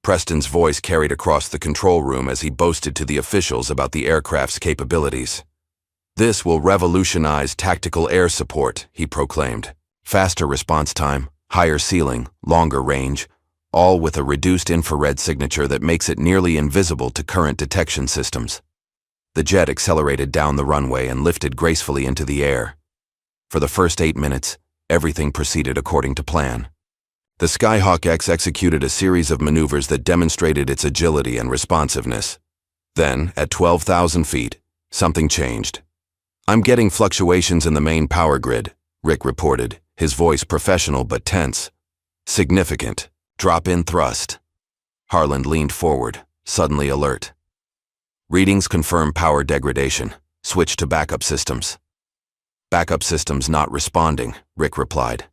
Speaker 1: Preston's voice carried across the control room as he boasted to the officials about the aircraft's capabilities. "This will revolutionize tactical air support," he proclaimed. "Faster response time, higher ceiling, longer range, all with a reduced infrared signature that makes it nearly invisible to current detection systems." The jet accelerated down the runway and lifted gracefully into the air. For the first 8 minutes, everything proceeded according to plan. The Skyhawk X executed a series of maneuvers that demonstrated its agility and responsiveness. Then, at 12,000 feet, something changed. "I'm getting fluctuations in the main power grid," Rick reported, his voice professional but tense. Significant. Drop-in thrust. Harland leaned forward, suddenly alert. Readings confirm power degradation. Switch to backup systems. Backup systems not responding, Rick replied.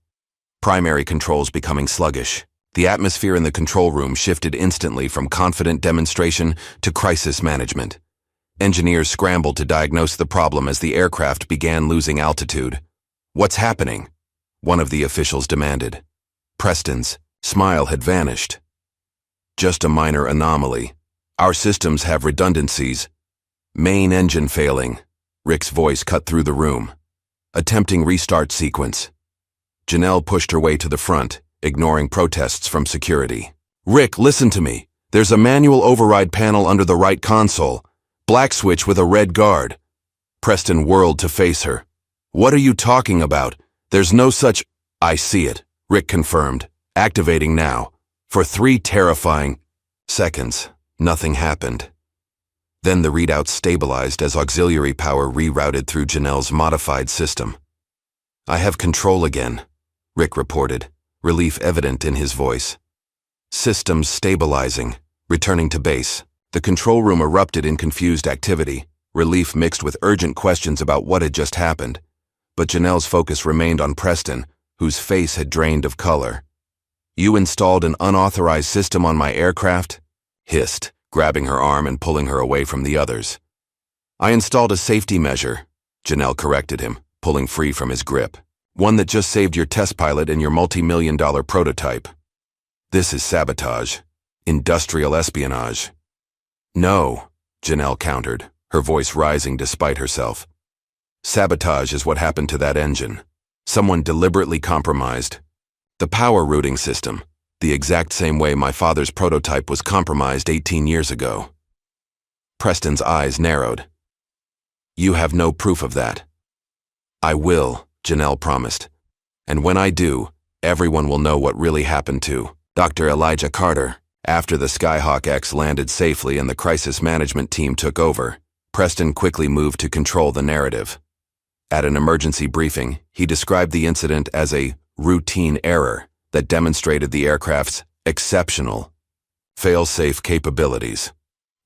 Speaker 1: Primary controls becoming sluggish. The atmosphere in the control room shifted instantly from confident demonstration to crisis management. Engineers scrambled to diagnose the problem as the aircraft began losing altitude. "What's happening?" one of the officials demanded. Preston's smile had vanished. "Just a minor anomaly. Our systems have redundancies. Main engine failing." Rick's voice cut through the room. Attempting restart sequence. Janelle pushed her way to the front, ignoring protests from security. "Rick, listen to me. There's a manual override panel under the right console. Black switch with a red guard." Preston whirled to face her. "What are you talking about? There's no such—" "I see it," Rick confirmed, activating now. For 3 terrifying seconds, nothing happened. Then the readout stabilized as auxiliary power rerouted through Janelle's modified system. "I have control again," Rick reported, relief evident in his voice. "Systems stabilizing, returning to base." The control room erupted in confused activity, relief mixed with urgent questions about what had just happened. But Janelle's focus remained on Preston, whose face had drained of color. "You installed an unauthorized system on my aircraft?" hissed, grabbing her arm and pulling her away from the others. "I installed a safety measure," Janelle corrected him, pulling free from his grip. "One that just saved your test pilot and your multi-million-dollar prototype. This is sabotage. Industrial espionage." "No," Janelle countered, her voice rising despite herself. "Sabotage is what happened to that engine. Someone deliberately compromised the power routing system, the exact same way my father's prototype was compromised 18 years ago." Preston's eyes narrowed. "You have no proof of that." "I will," Janelle promised. "And when I do, everyone will know what really happened to Dr. Elijah Carter." After the Skyhawk X landed safely and the crisis management team took over, Preston quickly moved to control the narrative. At an emergency briefing, he described the incident as a routine error that demonstrated the aircraft's exceptional fail-safe capabilities.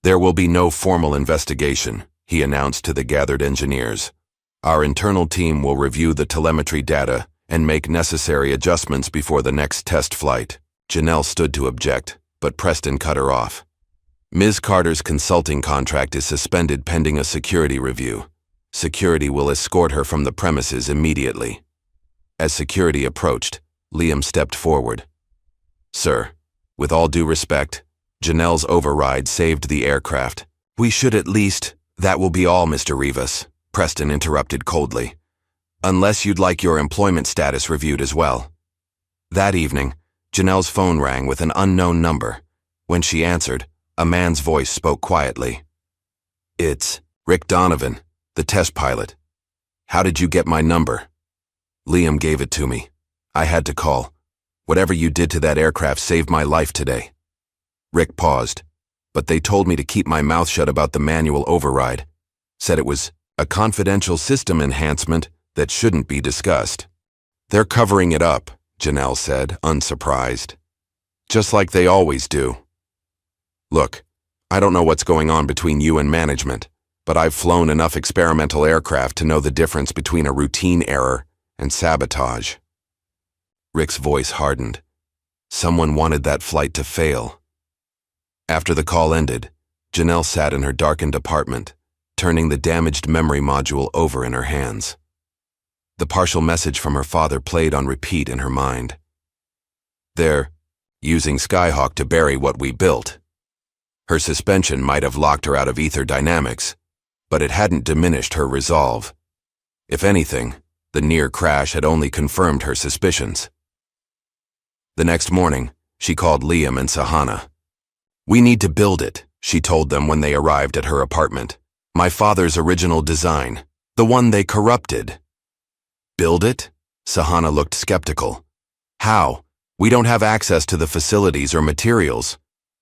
Speaker 1: "There will be no formal investigation," he announced to the gathered engineers. "Our internal team will review the telemetry data and make necessary adjustments before the next test flight." Janelle stood to object, but Preston cut her off. "Ms. Carter's consulting contract is suspended pending a security review. Security will escort her from the premises immediately." As security approached, Liam stepped forward. "Sir, with all due respect, Janelle's override saved the aircraft. We should at least—" "That will be all, Mr. Rivas," Preston interrupted coldly. "Unless you'd like your employment status reviewed as well." That evening, Janelle's phone rang with an unknown number. When she answered, a man's voice spoke quietly. "It's Rick Donovan, the test pilot. How did you get my number?" "Liam gave it to me. I had to call. Whatever you did to that aircraft saved my life today." Rick paused, "But they told me to keep my mouth shut about the manual override. Said it was a confidential system enhancement that shouldn't be discussed." "They're covering it up," Janelle said, unsurprised. "Just like they always do. Look, I don't know what's going on between you and management, but I've flown enough experimental aircraft to know the difference between a routine error and sabotage." Rick's voice hardened. Someone wanted that flight to fail. After the call ended, Janelle sat in her darkened apartment, turning the damaged memory module over in her hands. The partial message from her father played on repeat in her mind. "They're using Skyhawk to bury what we built." Her suspension might have locked her out of ether dynamics, but it hadn't diminished her resolve. If anything, the near crash had only confirmed her suspicions. The next morning, she called Liam and Sahana. "We need to build it," she told them when they arrived at her apartment. "My father's original design, the one they corrupted." "Build it?" Sahana looked skeptical. "How? We don't have access to the facilities or materials.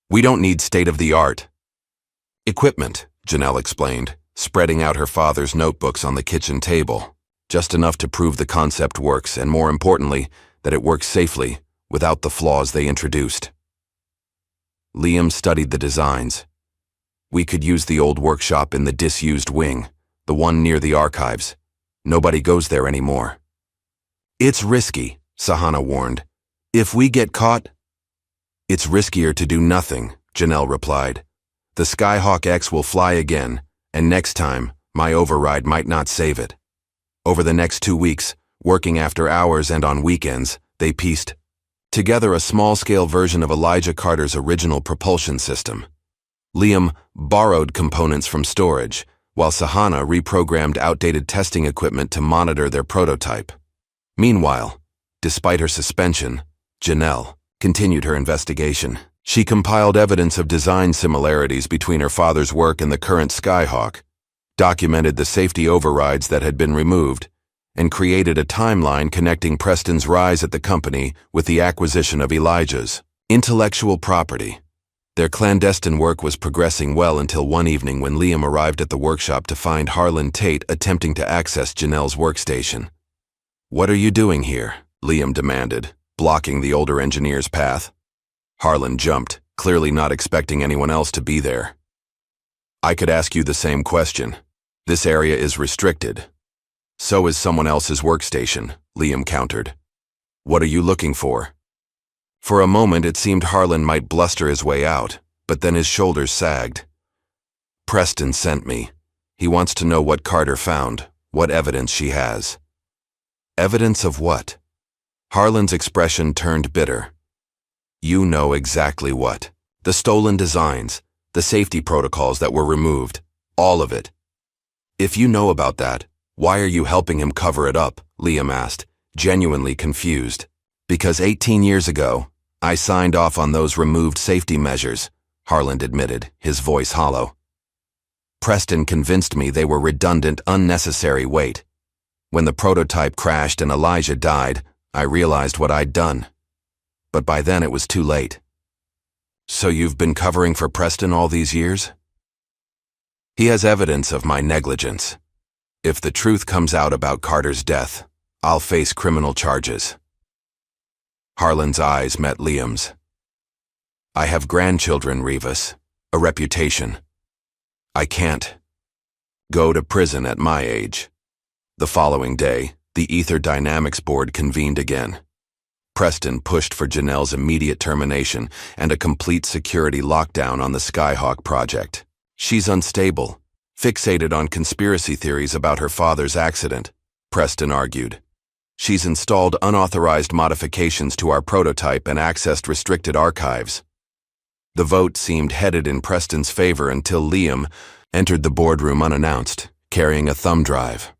Speaker 1: We don't need state-of-the-art equipment," Janelle explained, spreading out her father's notebooks on the kitchen table. just enough to prove the concept works, and more importantly, that it works safely, without the flaws they introduced. Liam studied the designs. We could use the old workshop in the disused wing, the one near the archives. Nobody goes there anymore. It's risky, Sahana warned. If we get caught... It's riskier to do nothing, Janelle replied. The Skyhawk X will fly again, and next time, my override might not save it. Over the next 2 weeks, working after hours and on weekends, they pieced together a small-scale version of Elijah Carter's original propulsion system. Liam borrowed components from storage, while Sahana reprogrammed outdated testing equipment to monitor their prototype. Meanwhile, despite her suspension, Janelle continued her investigation. She compiled evidence of design similarities between her father's work and the current Skyhawk, documented the safety overrides that had been removed, and created a timeline connecting Preston's rise at the company with the acquisition of Elijah's intellectual property. Their clandestine work was progressing well until one evening when Liam arrived at the workshop to find Harlan Tate attempting to access Janelle's workstation. "What are you doing here?" Liam demanded, blocking the older engineer's path. Harlan jumped, clearly not expecting anyone else to be there. "I could ask you the same question. This area is restricted. So is someone else's workstation," Liam countered. "What are you looking for?" For a moment it seemed Harlan might bluster his way out, but then his shoulders sagged. "Preston sent me. He wants to know what Carter found, what evidence she has." "Evidence of what?" Harlan's expression turned bitter. "You know exactly what. The stolen designs, the safety protocols that were removed, all of it. If you know about that, why are you helping him cover it up?" Liam asked, genuinely confused. "Because 18 years ago, I signed off on those removed safety measures," Harlan admitted, his voice hollow. "Preston convinced me they were redundant, unnecessary weight. When the prototype crashed and Elijah died, I realized what I'd done. But by then it was too late." "So you've been covering for Preston all these years?" "He has evidence of my negligence. If the truth comes out about Carter's death, I'll face criminal charges." Harlan's eyes met Liam's. "I have grandchildren, Rivas, a reputation. I can't go to prison at my age." The following day, the Ether Dynamics Board convened again. Preston pushed for Janelle's immediate termination and a complete security lockdown on the Skyhawk project. "She's unstable, fixated on conspiracy theories about her father's accident," Preston argued. "She's installed unauthorized modifications to our prototype and accessed restricted archives." The vote seemed headed in Preston's favor until Liam entered the boardroom unannounced, carrying a thumb drive.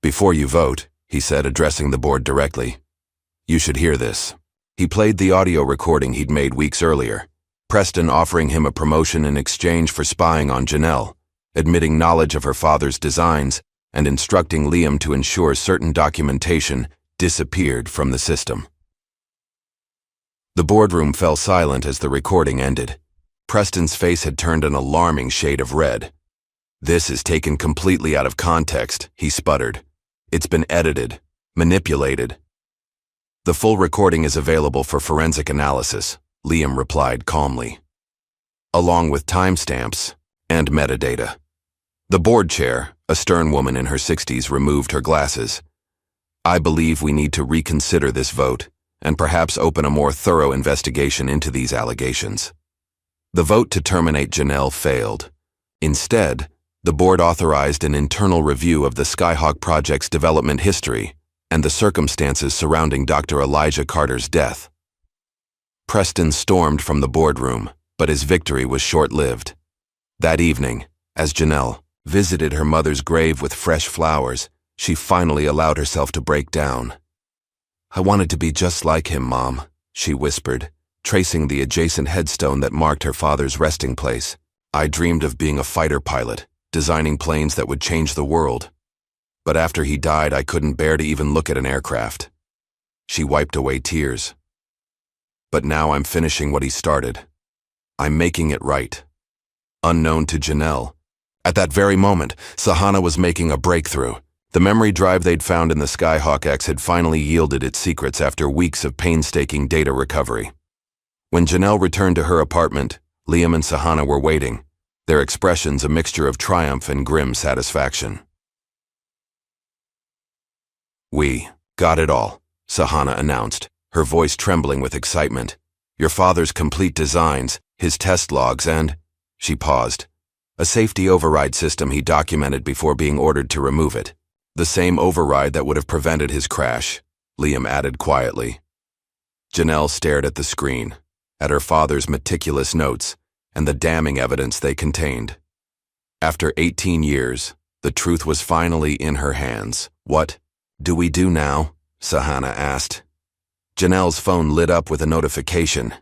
Speaker 1: "Before you vote," he said, addressing the board directly, "you should hear this." He played the audio recording he'd made weeks earlier, Preston offering him a promotion in exchange for spying on Janelle, admitting knowledge of her father's designs, and instructing Liam to ensure certain documentation disappeared from the system. The boardroom fell silent as the recording ended. Preston's face had turned an alarming shade of red. "This is taken completely out of context," he sputtered. "It's been edited, manipulated." "The full recording is available for forensic analysis," Liam replied calmly, "along with timestamps and metadata." The board chair, a stern woman in her 60s, removed her glasses. "I believe we need to reconsider this vote and perhaps open a more thorough investigation into these allegations." The vote to terminate Janelle failed. Instead, the board authorized an internal review of the Skyhawk project's development history and the circumstances surrounding Dr. Elijah Carter's death. Preston stormed from the boardroom, but his victory was short-lived. That evening, as Janelle visited her mother's grave with fresh flowers, she finally allowed herself to break down. "I wanted to be just like him, Mom," she whispered, tracing the adjacent headstone that marked her father's resting place. "I dreamed of being a fighter pilot, designing planes that would change the world. But after he died, I couldn't bear to even look at an aircraft." She wiped away tears. "But now I'm finishing what he started. I'm making it right." Unknown to Janelle, at that very moment, Sahana was making a breakthrough. The memory drive they'd found in the Skyhawk X had finally yielded its secrets after weeks of painstaking data recovery. When Janelle returned to her apartment, Liam and Sahana were waiting, their expressions a mixture of triumph and grim satisfaction. "We got it all," Sahana announced, her voice trembling with excitement. "Your father's complete designs, his test logs, and—" She paused. "A safety override system he documented before being ordered to remove it. The same override that would have prevented his crash," Liam added quietly. Janelle stared at the screen, at her father's meticulous notes, and the damning evidence they contained. After 18 years, the truth was finally in her hands. "What do we do now?" Sahana asked. Janelle's phone lit up with a notification.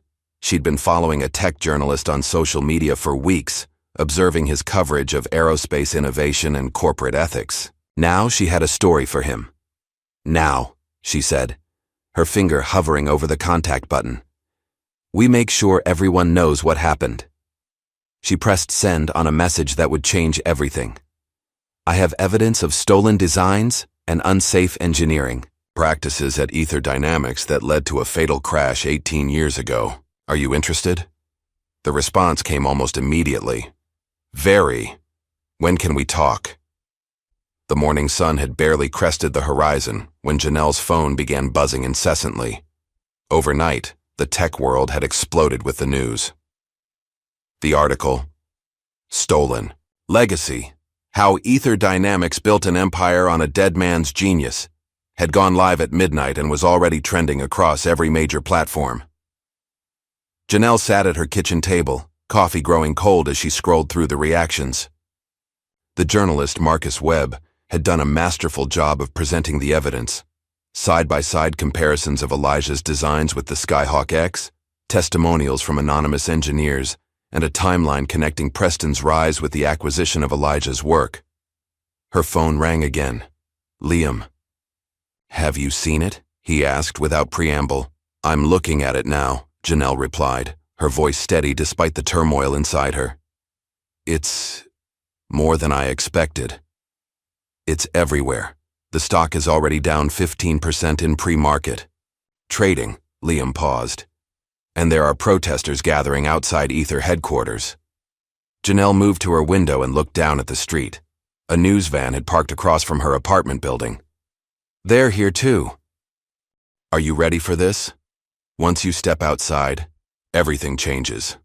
Speaker 1: She'd been following a tech journalist on social media for weeks, observing his coverage of aerospace innovation and corporate ethics. Now she had a story for him. "Now," she said, her finger hovering over the contact button. "We make sure everyone knows what happened." She pressed send on a message that would change everything. "I have evidence of stolen designs and unsafe engineering practices at Ether Dynamics that led to a fatal crash 18 years ago. Are you interested?" The response came almost immediately. "Very. When can we talk?" The morning sun had barely crested the horizon when Janelle's phone began buzzing incessantly. Overnight, the tech world had exploded with the news. The article, "Stolen. Legacy. How Ether Dynamics Built an Empire on a Dead Man's Genius," had gone live at midnight and was already trending across every major platform. Janelle sat at her kitchen table, coffee growing cold as she scrolled through the reactions. The journalist Marcus Webb had done a masterful job of presenting the evidence. Side-by-side comparisons of Elijah's designs with the Skyhawk X, testimonials from anonymous engineers, and a timeline connecting Preston's rise with the acquisition of Elijah's work. Her phone rang again. "Liam." "Have you seen it?" he asked without preamble. "I'm looking at it now," Janelle replied, her voice steady despite the turmoil inside her. "It's more than I expected. It's everywhere. The stock is already down 15% in pre-market. Trading," Liam paused. "And there are protesters gathering outside Ether headquarters." Janelle moved to her window and looked down at the street. A news van had parked across from her apartment building. "They're here too." "Are you ready for this? Once you step outside, everything changes."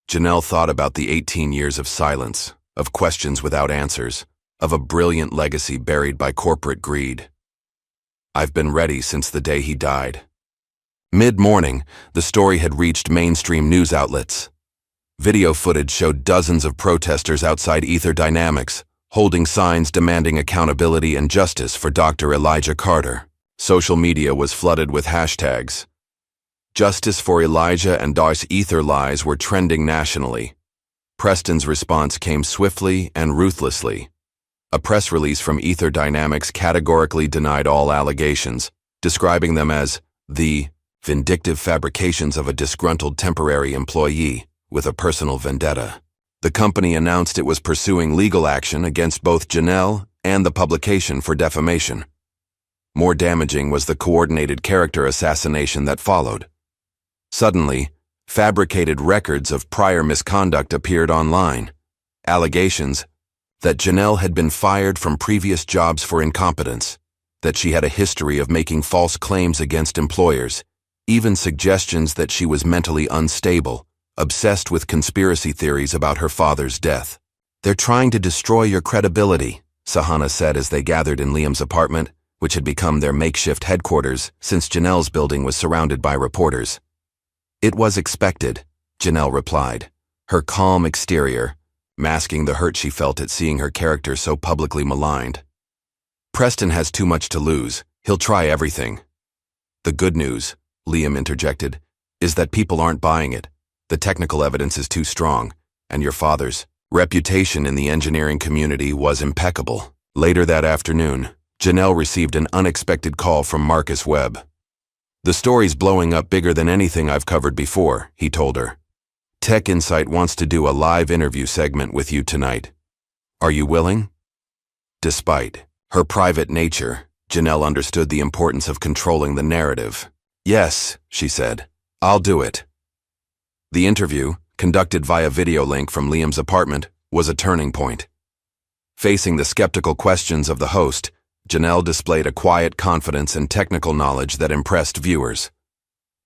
Speaker 1: Janelle thought about the 18 years of silence, of questions without answers, of a brilliant legacy buried by corporate greed. "I've been ready since the day he died." Mid-morning, the story had reached mainstream news outlets. Video footage showed dozens of protesters outside Ether Dynamics, holding signs demanding accountability and justice for Dr. Elijah Carter. Social media was flooded with hashtags. "Justice for Elijah" and "Dar's Ether Lies" were trending nationally. Preston's response came swiftly and ruthlessly. A press release from Ether Dynamics categorically denied all allegations, describing them as the vindictive fabrications of a disgruntled temporary employee with a personal vendetta. The company announced it was pursuing legal action against both Janelle and the publication for defamation. More damaging was the coordinated character assassination that followed. Suddenly, fabricated records of prior misconduct appeared online. Allegations that Janelle had been fired from previous jobs for incompetence, that she had a history of making false claims against employers, even suggestions that she was mentally unstable, obsessed with conspiracy theories about her father's death. "They're trying to destroy your credibility," Sahana said as they gathered in Liam's apartment, which had become their makeshift headquarters since Janelle's building was surrounded by reporters. "It was expected," Janelle replied, her calm exterior masking the hurt she felt at seeing her character so publicly maligned. "Preston has too much to lose. He'll try everything." "The good news," Liam interjected, "is that people aren't buying it. The technical evidence is too strong, and your father's reputation in the engineering community was impeccable." Later that afternoon, Janelle received an unexpected call from Marcus Webb. "The story's blowing up bigger than anything I've covered before," he told her. "Tech Insight wants to do a live interview segment with you tonight. Are you willing?" Despite Her private nature, Janelle understood the importance of controlling the narrative. "Yes," she said, "I'll do it." The interview, conducted via video link from Liam's apartment, was a turning point. Facing the skeptical questions of the host, Janelle displayed a quiet confidence and technical knowledge that impressed viewers.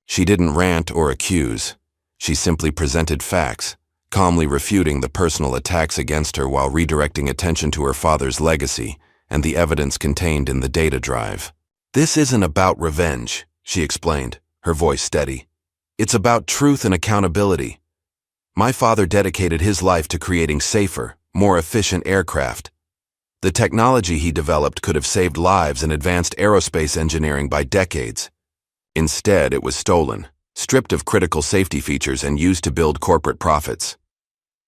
Speaker 1: She didn't rant or accuse. She simply presented facts, calmly refuting the personal attacks against her while redirecting attention to her father's legacy and the evidence contained in the data drive. "This isn't about revenge," she explained, her voice steady. "It's about truth and accountability. My father dedicated his life to creating safer, more efficient aircraft. The technology he developed could have saved lives and advanced aerospace engineering by decades. Instead, it was stolen, stripped of critical safety features and used to build corporate profits."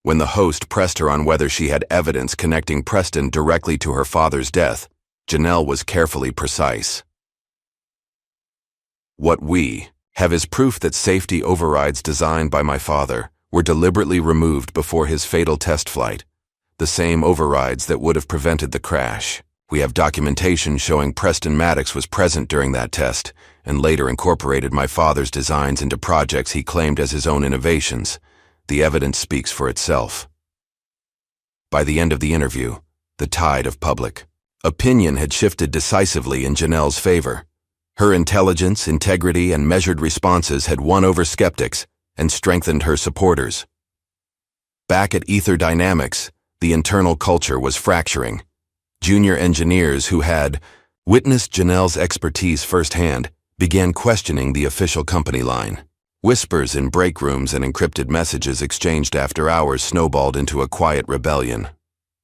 Speaker 1: When the host pressed her on whether she had evidence connecting Preston directly to her father's death, Janelle was carefully precise. "What we have is proof that safety overrides designed by my father were deliberately removed before his fatal test flight, the same overrides that would have prevented the crash. We have documentation showing Preston Maddox was present during that test and later incorporated my father's designs into projects he claimed as his own innovations. The evidence speaks for itself." By the end of the interview, the tide of public opinion had shifted decisively in Janelle's favor. Her intelligence, integrity, and measured responses had won over skeptics and strengthened her supporters. Back at Ether Dynamics, the internal culture was fracturing. Junior engineers who had witnessed Janelle's expertise firsthand began questioning the official company line. Whispers in break rooms and encrypted messages exchanged after hours snowballed into a quiet rebellion.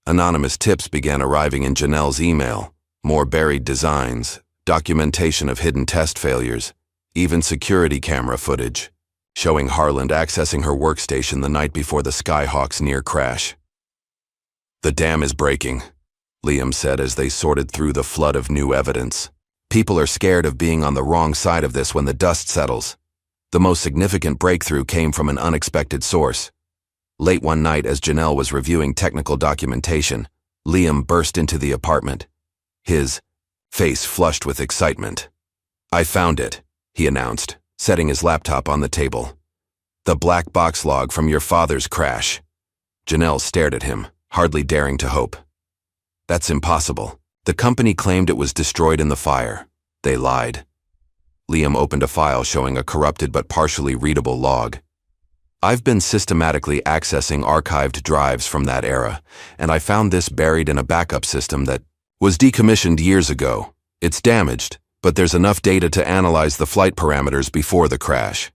Speaker 1: Anonymous tips began arriving in Janelle's email, more buried designs, documentation of hidden test failures, even security camera footage, showing Harland accessing her workstation the night before the Skyhawk's near crash. "The dam is breaking," Liam said as they sorted through the flood of new evidence. "People are scared of being on the wrong side of this when the dust settles." The most significant breakthrough came from an unexpected source. Late one night, as Janelle was reviewing technical documentation, Liam burst into the apartment, his face flushed with excitement. "I found it," he announced, setting his laptop on the table. "The black box log from your father's crash." Janelle stared at him, hardly daring to hope. "That's impossible. The company claimed it was destroyed in the fire. They lied." Liam opened a file showing a corrupted but partially readable log. "I've been systematically accessing archived drives from that era, and I found this buried in a backup system that was decommissioned years ago. It's damaged, but there's enough data to analyze the flight parameters before the crash."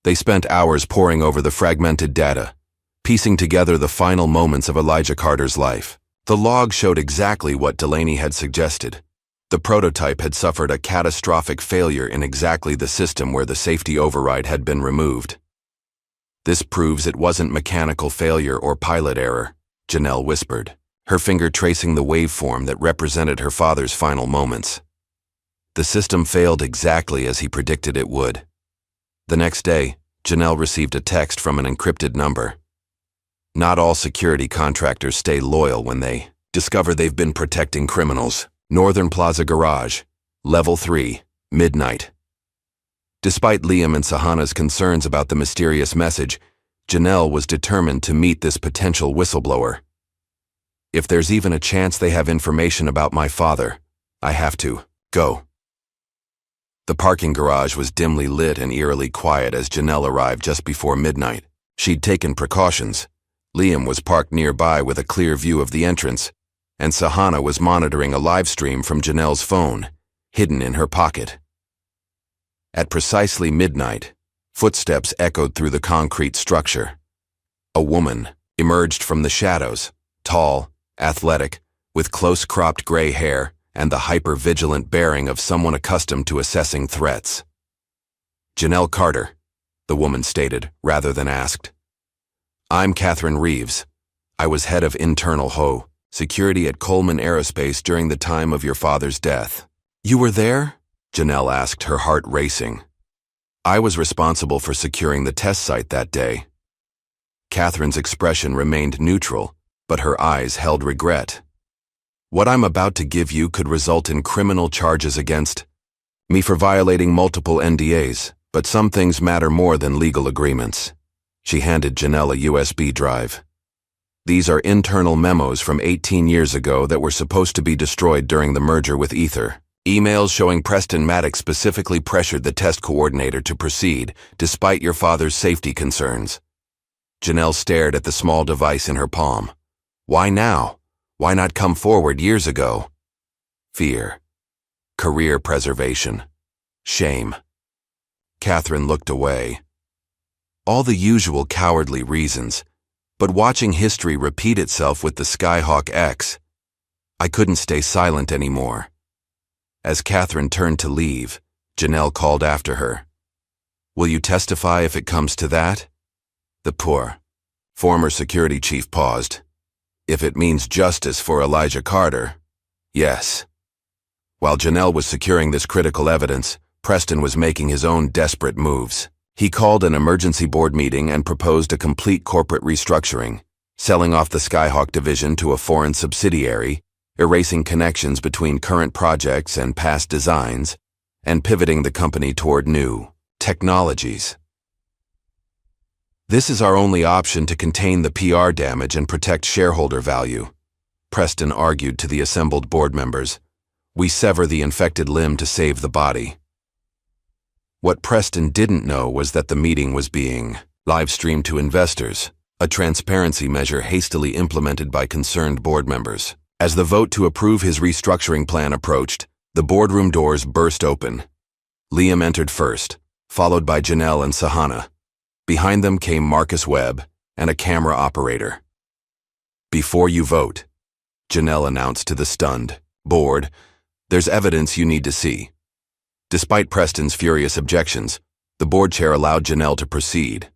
Speaker 1: They spent hours poring over the fragmented data, piecing together the final moments of Elijah Carter's life. The log showed exactly what Delaney had suggested. The prototype had suffered a catastrophic failure in exactly the system where the safety override had been removed. "This proves it wasn't mechanical failure or pilot error," Janelle whispered, her finger tracing the waveform that represented her father's final moments. "The system failed exactly as he predicted it would." The next day, Janelle received a text from an encrypted number. "Not all security contractors stay loyal when they discover they've been protecting criminals. Northern Plaza Garage, Level 3, midnight." Despite Liam and Sahana's concerns about the mysterious message, Janelle was determined to meet this potential whistleblower. "If there's even a chance they have information about my father, I have to go." The parking garage was dimly lit and eerily quiet as Janelle arrived just before midnight. She'd taken precautions. Liam was parked nearby with a clear view of the entrance, and Sahana was monitoring a live stream from Janelle's phone, hidden in her pocket. At precisely midnight, footsteps echoed through the concrete structure. A woman emerged from the shadows, tall, athletic, with close-cropped gray hair and the hyper-vigilant bearing of someone accustomed to assessing threats. "Janelle Carter," the woman stated, rather than asked. "I'm Catherine Reeves. I was head of internal security at Coleman Aerospace during the time of your father's death." "You were there?" Janelle asked, her heart racing. "I was responsible for securing the test site that day." Catherine's expression remained neutral, but her eyes held regret. What I'm about to give you could result in criminal charges against me for violating multiple NDAs, but some things matter more than legal agreements. She handed Janelle a USB drive. These are internal memos from 18 years ago that were supposed to be destroyed during the merger with Ether. Emails showing Preston Maddox specifically pressured the test coordinator to proceed, despite your father's safety concerns. Janelle stared at the small device in her palm. Why now? Why not come forward years ago? Fear. Career preservation. Shame. Catherine looked away. All the usual cowardly reasons, but watching history repeat itself with the Skyhawk X, I couldn't stay silent anymore. As Catherine turned to leave, Janelle called after her. Will you testify if it comes to that? The poor, former security chief paused. If it means justice for Elijah Carter, yes. While Janelle was securing this critical evidence, Preston was making his own desperate moves. He called an emergency board meeting and proposed a complete corporate restructuring, selling off the Skyhawk division to a foreign subsidiary, erasing connections between current projects and past designs, and pivoting the company toward new technologies. This is our only option to contain the PR damage and protect shareholder value, Preston argued to the assembled board members. We sever the infected limb to save the body. What Preston didn't know was that the meeting was being live-streamed to investors, a transparency measure hastily implemented by concerned board members. As the vote to approve his restructuring plan approached, the boardroom doors burst open. Liam entered first, followed by Janelle and Sahana. Behind them came Marcus Webb and a camera operator. Before you vote, Janelle announced to the stunned board, there's evidence you need to see. Despite Preston's furious objections, the board chair allowed Janelle to proceed.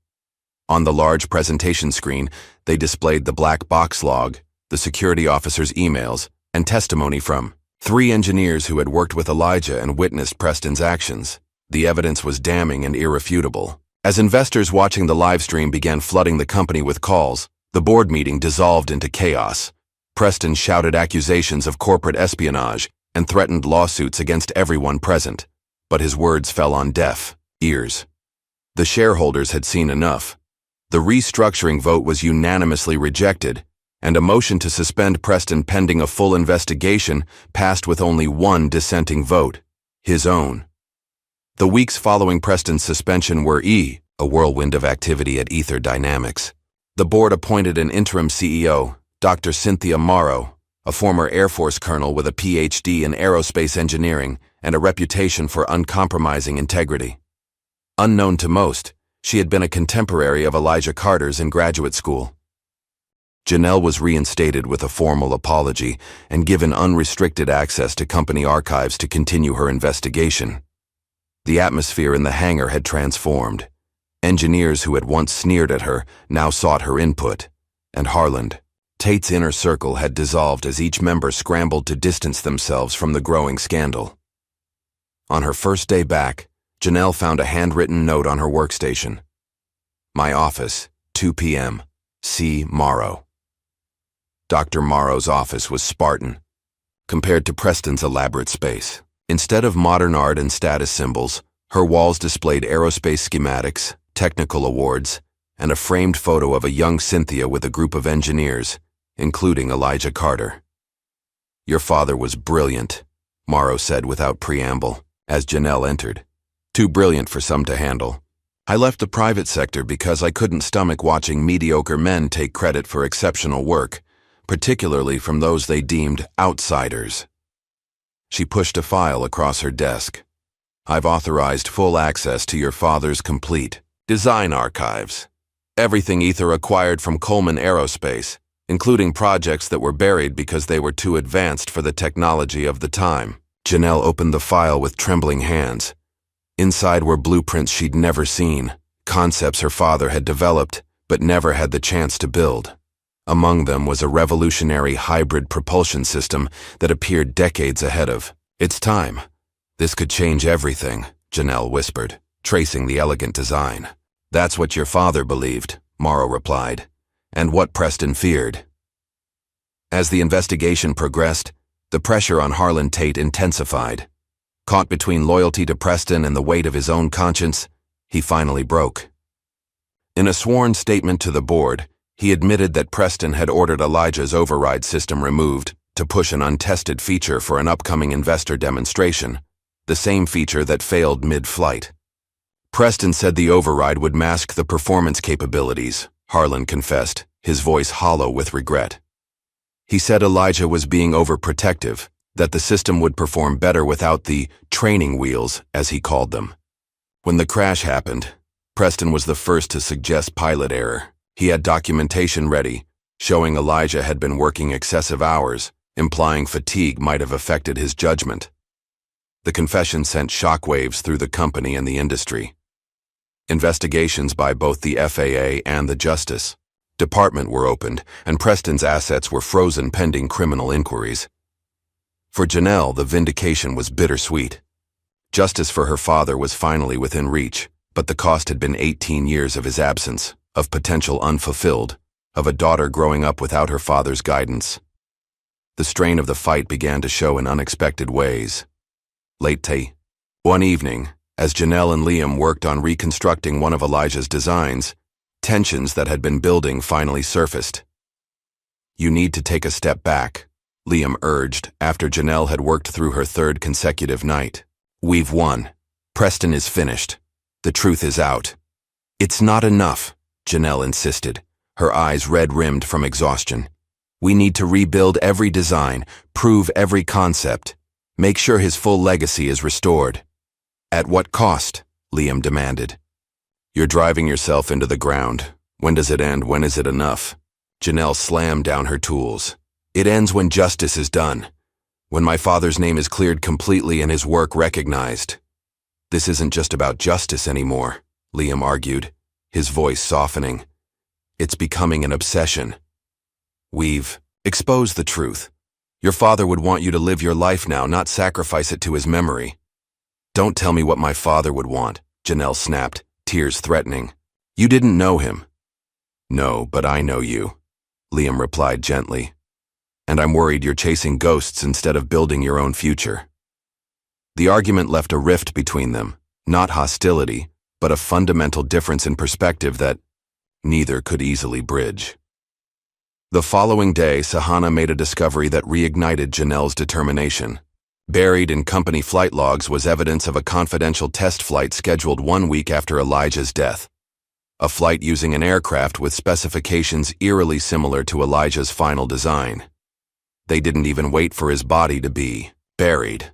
Speaker 1: On the large presentation screen, they displayed the black box log, the security officer's emails, and testimony from 3 engineers who had worked with Elijah and witnessed Preston's actions. The evidence was damning and irrefutable. As investors watching the live stream began flooding the company with calls, the board meeting dissolved into chaos. Preston shouted accusations of corporate espionage and threatened lawsuits against everyone present. But his words fell on deaf ears. The shareholders had seen enough. The restructuring vote was unanimously rejected, and a motion to suspend Preston pending a full investigation passed with only one dissenting vote, his own. The weeks following Preston's suspension were a whirlwind of activity at Ether Dynamics. The board appointed an interim CEO, Dr. Cynthia Morrow, a former Air Force colonel with a PhD in aerospace engineering and a reputation for uncompromising integrity. Unknown to most, she had been a contemporary of Elijah Carter's in graduate school. Janelle was reinstated with a formal apology and given unrestricted access to company archives to continue her investigation. The atmosphere in the hangar had transformed. Engineers who had once sneered at her now sought her input, and Harland, Tate's inner circle, had dissolved as each member scrambled to distance themselves from the growing scandal. On her first day back, Janelle found a handwritten note on her workstation. My office, 2 p.m. C. Morrow. Dr. Morrow's office was Spartan, compared to Preston's elaborate space. Instead of modern art and status symbols, her walls displayed aerospace schematics, technical awards, and a framed photo of a young Cynthia with a group of engineers, including Elijah Carter. Your father was brilliant, Morrow said without preamble, as Janelle entered. Too brilliant for some to handle. I left the private sector because I couldn't stomach watching mediocre men take credit for exceptional work, particularly from those they deemed outsiders. She pushed a file across her desk. I've authorized full access to your father's complete design archives. Everything Ether acquired from Coleman Aerospace, including projects that were buried because they were too advanced for the technology of the time. Janelle opened the file with trembling hands. Inside were blueprints she'd never seen, concepts her father had developed but never had the chance to build. Among them was a revolutionary hybrid propulsion system that appeared decades ahead of its time. This could change everything, Janelle whispered, tracing the elegant design. That's what your father believed, Morrow replied, and what Preston feared. As the investigation progressed, The pressure on Harlan Tate intensified. Caught between loyalty to Preston and the weight of his own conscience, he finally broke. In a sworn statement to the board, he admitted that Preston had ordered Elijah's override system removed to push an untested feature for an upcoming investor demonstration, the same feature that failed mid-flight. Preston said the override would mask the performance capabilities, Harlan confessed, his voice hollow with regret. He said Elijah was being overprotective, that the system would perform better without the training wheels, as he called them. When the crash happened, Preston was the first to suggest pilot error. He had documentation ready, showing Elijah had been working excessive hours, implying fatigue might have affected his judgment. The confession sent shockwaves through the company and the industry. Investigations by both the FAA and the Justice Department were opened, and Preston's assets were frozen pending criminal inquiries. For Janelle, the vindication was bittersweet. Justice for her father was finally within reach, but the cost had been 18 years of his absence, of potential unfulfilled, of a daughter growing up without her father's guidance. The strain of the fight began to show in unexpected ways. Late one evening, as Janelle and Liam worked on reconstructing one of Elijah's designs, tensions that had been building finally surfaced. "You need to take a step back," Liam urged after Janelle had worked through her third consecutive night. "We've won. Preston is finished. The truth is out." "It's not enough," Janelle insisted, her eyes red-rimmed from exhaustion. "We need to rebuild every design, prove every concept, make sure his full legacy is restored." "At what cost?" Liam demanded. "You're driving yourself into the ground. When does it end? When is it enough?" Janelle slammed down her tools. "It ends when justice is done. When my father's name is cleared completely and his work recognized." "This isn't just about justice anymore," Liam argued, his voice softening. "It's becoming an obsession. We've exposed the truth. Your father would want you to live your life now, not sacrifice it to his memory." "Don't tell me what my father would want," Janelle snapped, tears threatening. "You didn't know him." "No, but I know you," Liam replied gently. "And I'm worried you're chasing ghosts instead of building your own future." The argument left a rift between them, not hostility, but a fundamental difference in perspective that neither could easily bridge. The following day, Sahana made a discovery that reignited Janelle's determination. Buried in company flight logs was evidence of a confidential test flight scheduled 1 week after Elijah's death. A flight using an aircraft with specifications eerily similar to Elijah's final design. "They didn't even wait for his body to be buried,"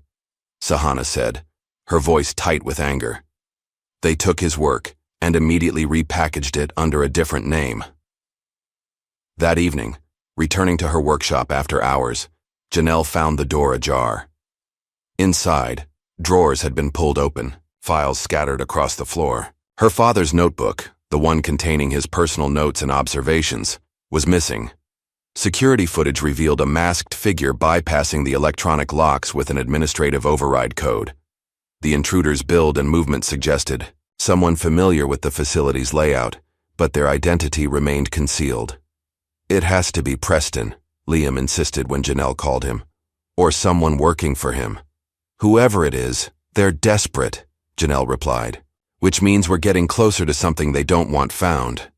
Speaker 1: Sahana said, her voice tight with anger. "They took his work and immediately repackaged it under a different name." That evening, returning to her workshop after hours, Janelle found the door ajar. Inside, drawers had been pulled open, files scattered across the floor. Her father's notebook, the one containing his personal notes and observations, was missing. Security footage revealed a masked figure bypassing the electronic locks with an administrative override code. The intruder's build and movement suggested someone familiar with the facility's layout, but their identity remained concealed. "It has to be Preston," Liam insisted when Janelle called him, "or someone working for him." "Whoever it is, they're desperate," Janelle replied, "which means we're getting closer to something they don't want found."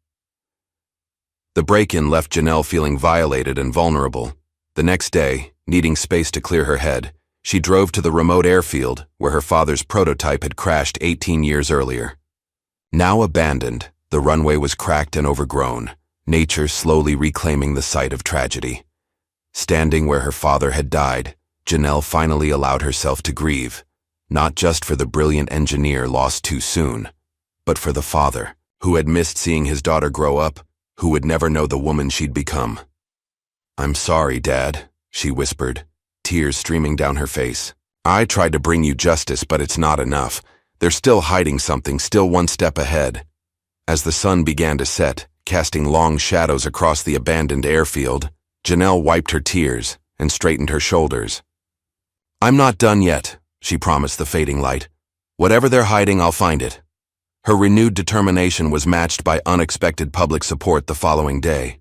Speaker 1: The break-in left Janelle feeling violated and vulnerable. The next day, needing space to clear her head, she drove to the remote airfield where her father's prototype had crashed 18 years earlier. Now abandoned, the runway was cracked and overgrown, nature slowly reclaiming the site of tragedy. Standing where her father had died, Janelle finally allowed herself to grieve, not just for the brilliant engineer lost too soon, but for the father, who had missed seeing his daughter grow up, who would never know the woman she'd become. "I'm sorry, Dad," she whispered, tears streaming down her face. "I tried to bring you justice, but it's not enough. They're still hiding something, still one step ahead." As the sun began to set, casting long shadows across the abandoned airfield, Janelle wiped her tears and straightened her shoulders. "I'm not done yet," she promised the fading light. "Whatever they're hiding, I'll find it." Her renewed determination was matched by unexpected public support the following day.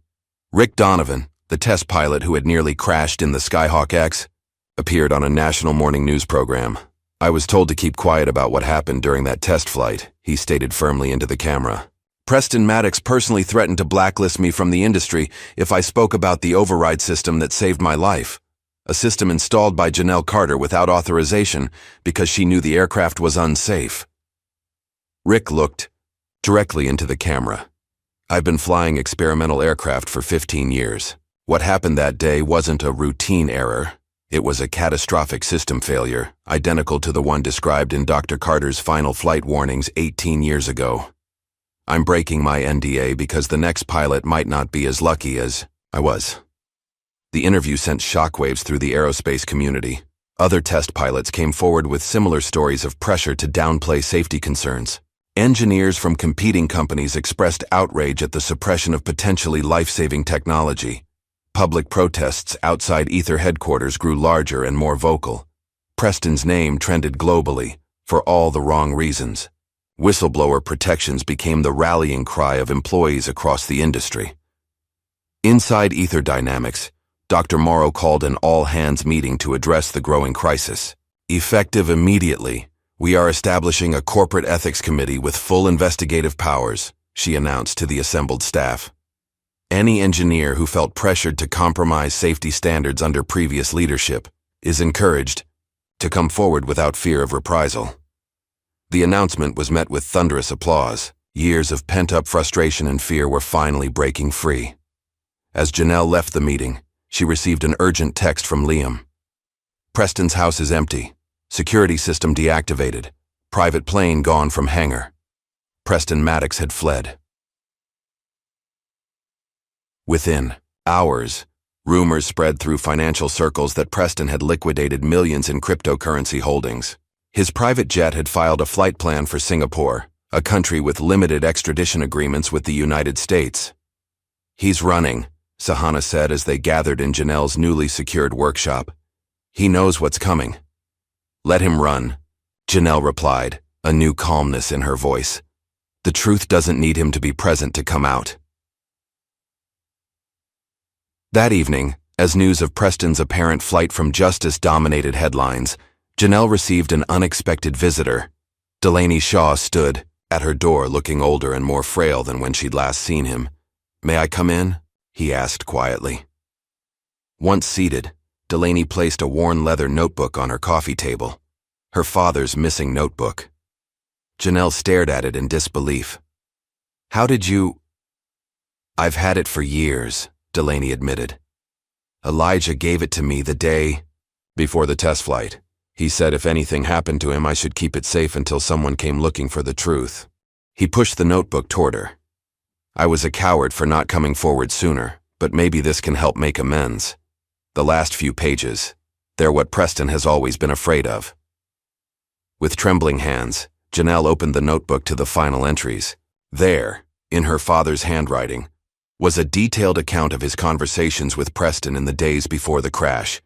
Speaker 1: Rick Donovan, the test pilot who had nearly crashed in the Skyhawk X, appeared on a national morning news program. I was told to keep quiet about what happened during that test flight, he stated firmly into the camera. Preston Maddox personally threatened to blacklist me from the industry if I spoke about the override system that saved my life. A system installed by Janelle Carter without authorization because she knew the aircraft was unsafe. Rick looked directly into the camera. I've been flying experimental aircraft for 15 years. What happened that day wasn't a routine error. It was a catastrophic system failure, identical to the one described in Dr. Carter's final flight warnings 18 years ago. I'm breaking my NDA because the next pilot might not be as lucky as I was. The interview sent shockwaves through the aerospace community. Other test pilots came forward with similar stories of pressure to downplay safety concerns. Engineers from competing companies expressed outrage at the suppression of potentially life-saving technology. Public protests outside Ether headquarters grew larger and more vocal. Preston's name trended globally, for all the wrong reasons. Whistleblower protections became the rallying cry of employees across the industry. Inside Ether Dynamics, Dr. Morrow called an all-hands meeting to address the growing crisis. Effective immediately, we are establishing a corporate ethics committee with full investigative powers, she announced to the assembled staff. Any engineer who felt pressured to compromise safety standards under previous leadership is encouraged to come forward without fear of reprisal. The announcement was met with thunderous applause. Years of pent-up frustration and fear were finally breaking free. As Janelle left the meeting, she received an urgent text from Liam. Preston's house is empty. Security system deactivated. Private plane gone from hangar. Preston Maddox had fled. Within hours, rumors spread through financial circles that Preston had liquidated millions in cryptocurrency holdings. His private jet had filed a flight plan for Singapore, a country with limited extradition agreements with the United States. He's running, Sahana said as they gathered in Janelle's newly secured workshop. He knows what's coming. Let him run, Janelle replied, a new calmness in her voice. The truth doesn't need him to be present to come out. That evening, as news of Preston's apparent flight from justice dominated headlines, Janelle received an unexpected visitor. Delaney Shaw stood at her door looking older and more frail than when she'd last seen him. May I come in? He asked quietly. Once seated, Delaney placed a worn leather notebook on her coffee table. Her father's missing notebook. Janelle stared at it in disbelief. How did you... I've had it for years, Delaney admitted. Elijah gave it to me the day before the test flight. He said if anything happened to him, I should keep it safe until someone came looking for the truth. He pushed the notebook toward her. I was a coward for not coming forward sooner, but maybe this can help make amends. The last few pages, they're what Preston has always been afraid of. With trembling hands, Janelle opened the notebook to the final entries. There, in her father's handwriting, was a detailed account of his conversations with Preston in the days before the crash,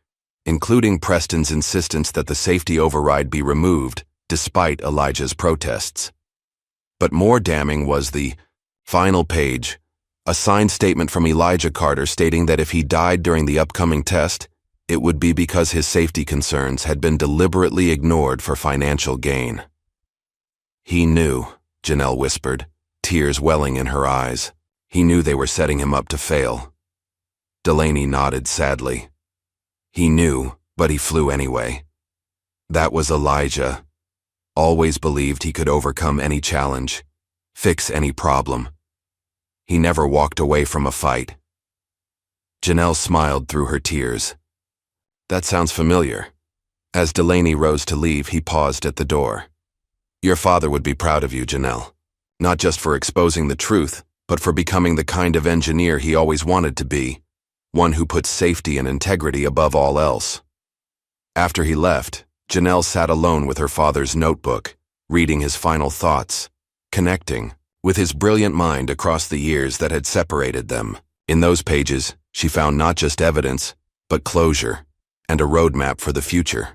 Speaker 1: including Preston's insistence that the safety override be removed despite Elijah's protests. But more damning was the final page, a signed statement from Elijah Carter stating that if he died during the upcoming test, it would be because his safety concerns had been deliberately ignored for financial gain. He knew, Janelle whispered, tears welling in her eyes. He knew they were setting him up to fail. Delaney nodded sadly. He knew, but he flew anyway. That was Elijah. Always believed he could overcome any challenge, fix any problem. He never walked away from a fight. Janelle smiled through her tears. That sounds familiar. As Delaney rose to leave, he paused at the door. Your father would be proud of you, Janelle. Not just for exposing the truth, but for becoming the kind of engineer he always wanted to be, one who puts safety and integrity above all else. After he left, Janelle sat alone with her father's notebook, reading his final thoughts, connecting with his brilliant mind across the years that had separated them. In those pages, she found not just evidence, but closure, and a roadmap for the future.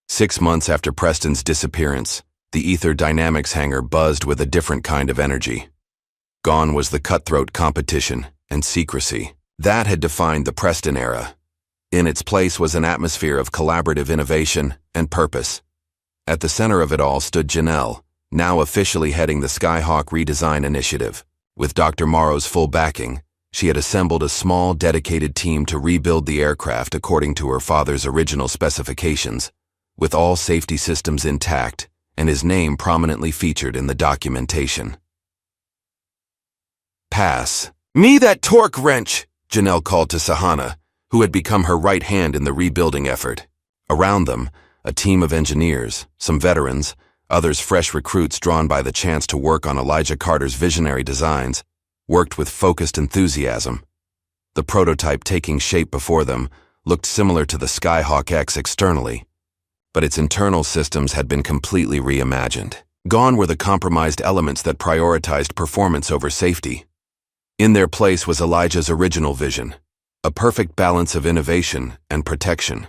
Speaker 1: 6 months after Preston's disappearance, the Ether Dynamics hangar buzzed with a different kind of energy. Gone was the cutthroat competition and secrecy that had defined the Preston era. In its place was an atmosphere of collaborative innovation and purpose. At the center of it all stood Janelle, now officially heading the Skyhawk redesign initiative. With Dr. Morrow's full backing, she had assembled a small, dedicated team to rebuild the aircraft according to her father's original specifications, with all safety systems intact and his name prominently featured in the documentation. "Pass. Me that torque wrench," Janelle called to Sahana, who had become her right hand in the rebuilding effort. Around them, a team of engineers, some veterans, others fresh recruits drawn by the chance to work on Elijah Carter's visionary designs, worked with focused enthusiasm. The prototype taking shape before them looked similar to the Skyhawk X externally, but its internal systems had been completely reimagined. Gone were the compromised elements that prioritized performance over safety. In their place was Elijah's original vision, a perfect balance of innovation and protection.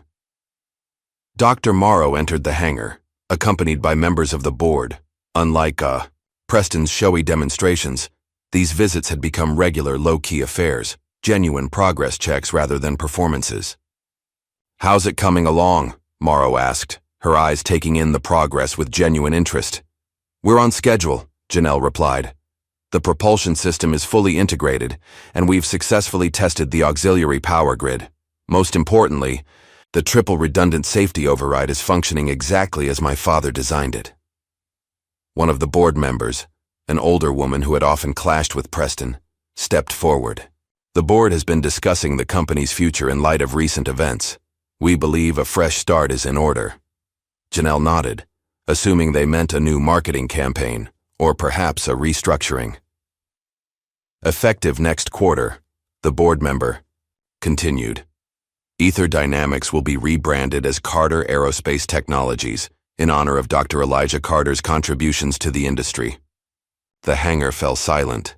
Speaker 1: Dr. Morrow entered the hangar, accompanied by members of the board. Unlike Preston's showy demonstrations, these visits had become regular low-key affairs, genuine progress checks rather than performances. "How's it coming along?" Morrow asked, her eyes taking in the progress with genuine interest. "We're on schedule," Janelle replied. "The propulsion system is fully integrated, and we've successfully tested the auxiliary power grid. Most importantly, the triple redundant safety override is functioning exactly as my father designed it." One of the board members, an older woman who had often clashed with Preston, stepped forward. "The board has been discussing the company's future in light of recent events. We believe a fresh start is in order." Janelle nodded, assuming they meant a new marketing campaign, or perhaps a restructuring. "Effective next quarter," the board member continued. "Ether Dynamics will be rebranded as Carter Aerospace Technologies in honor of Dr. Elijah Carter's contributions to the industry." The hangar fell silent.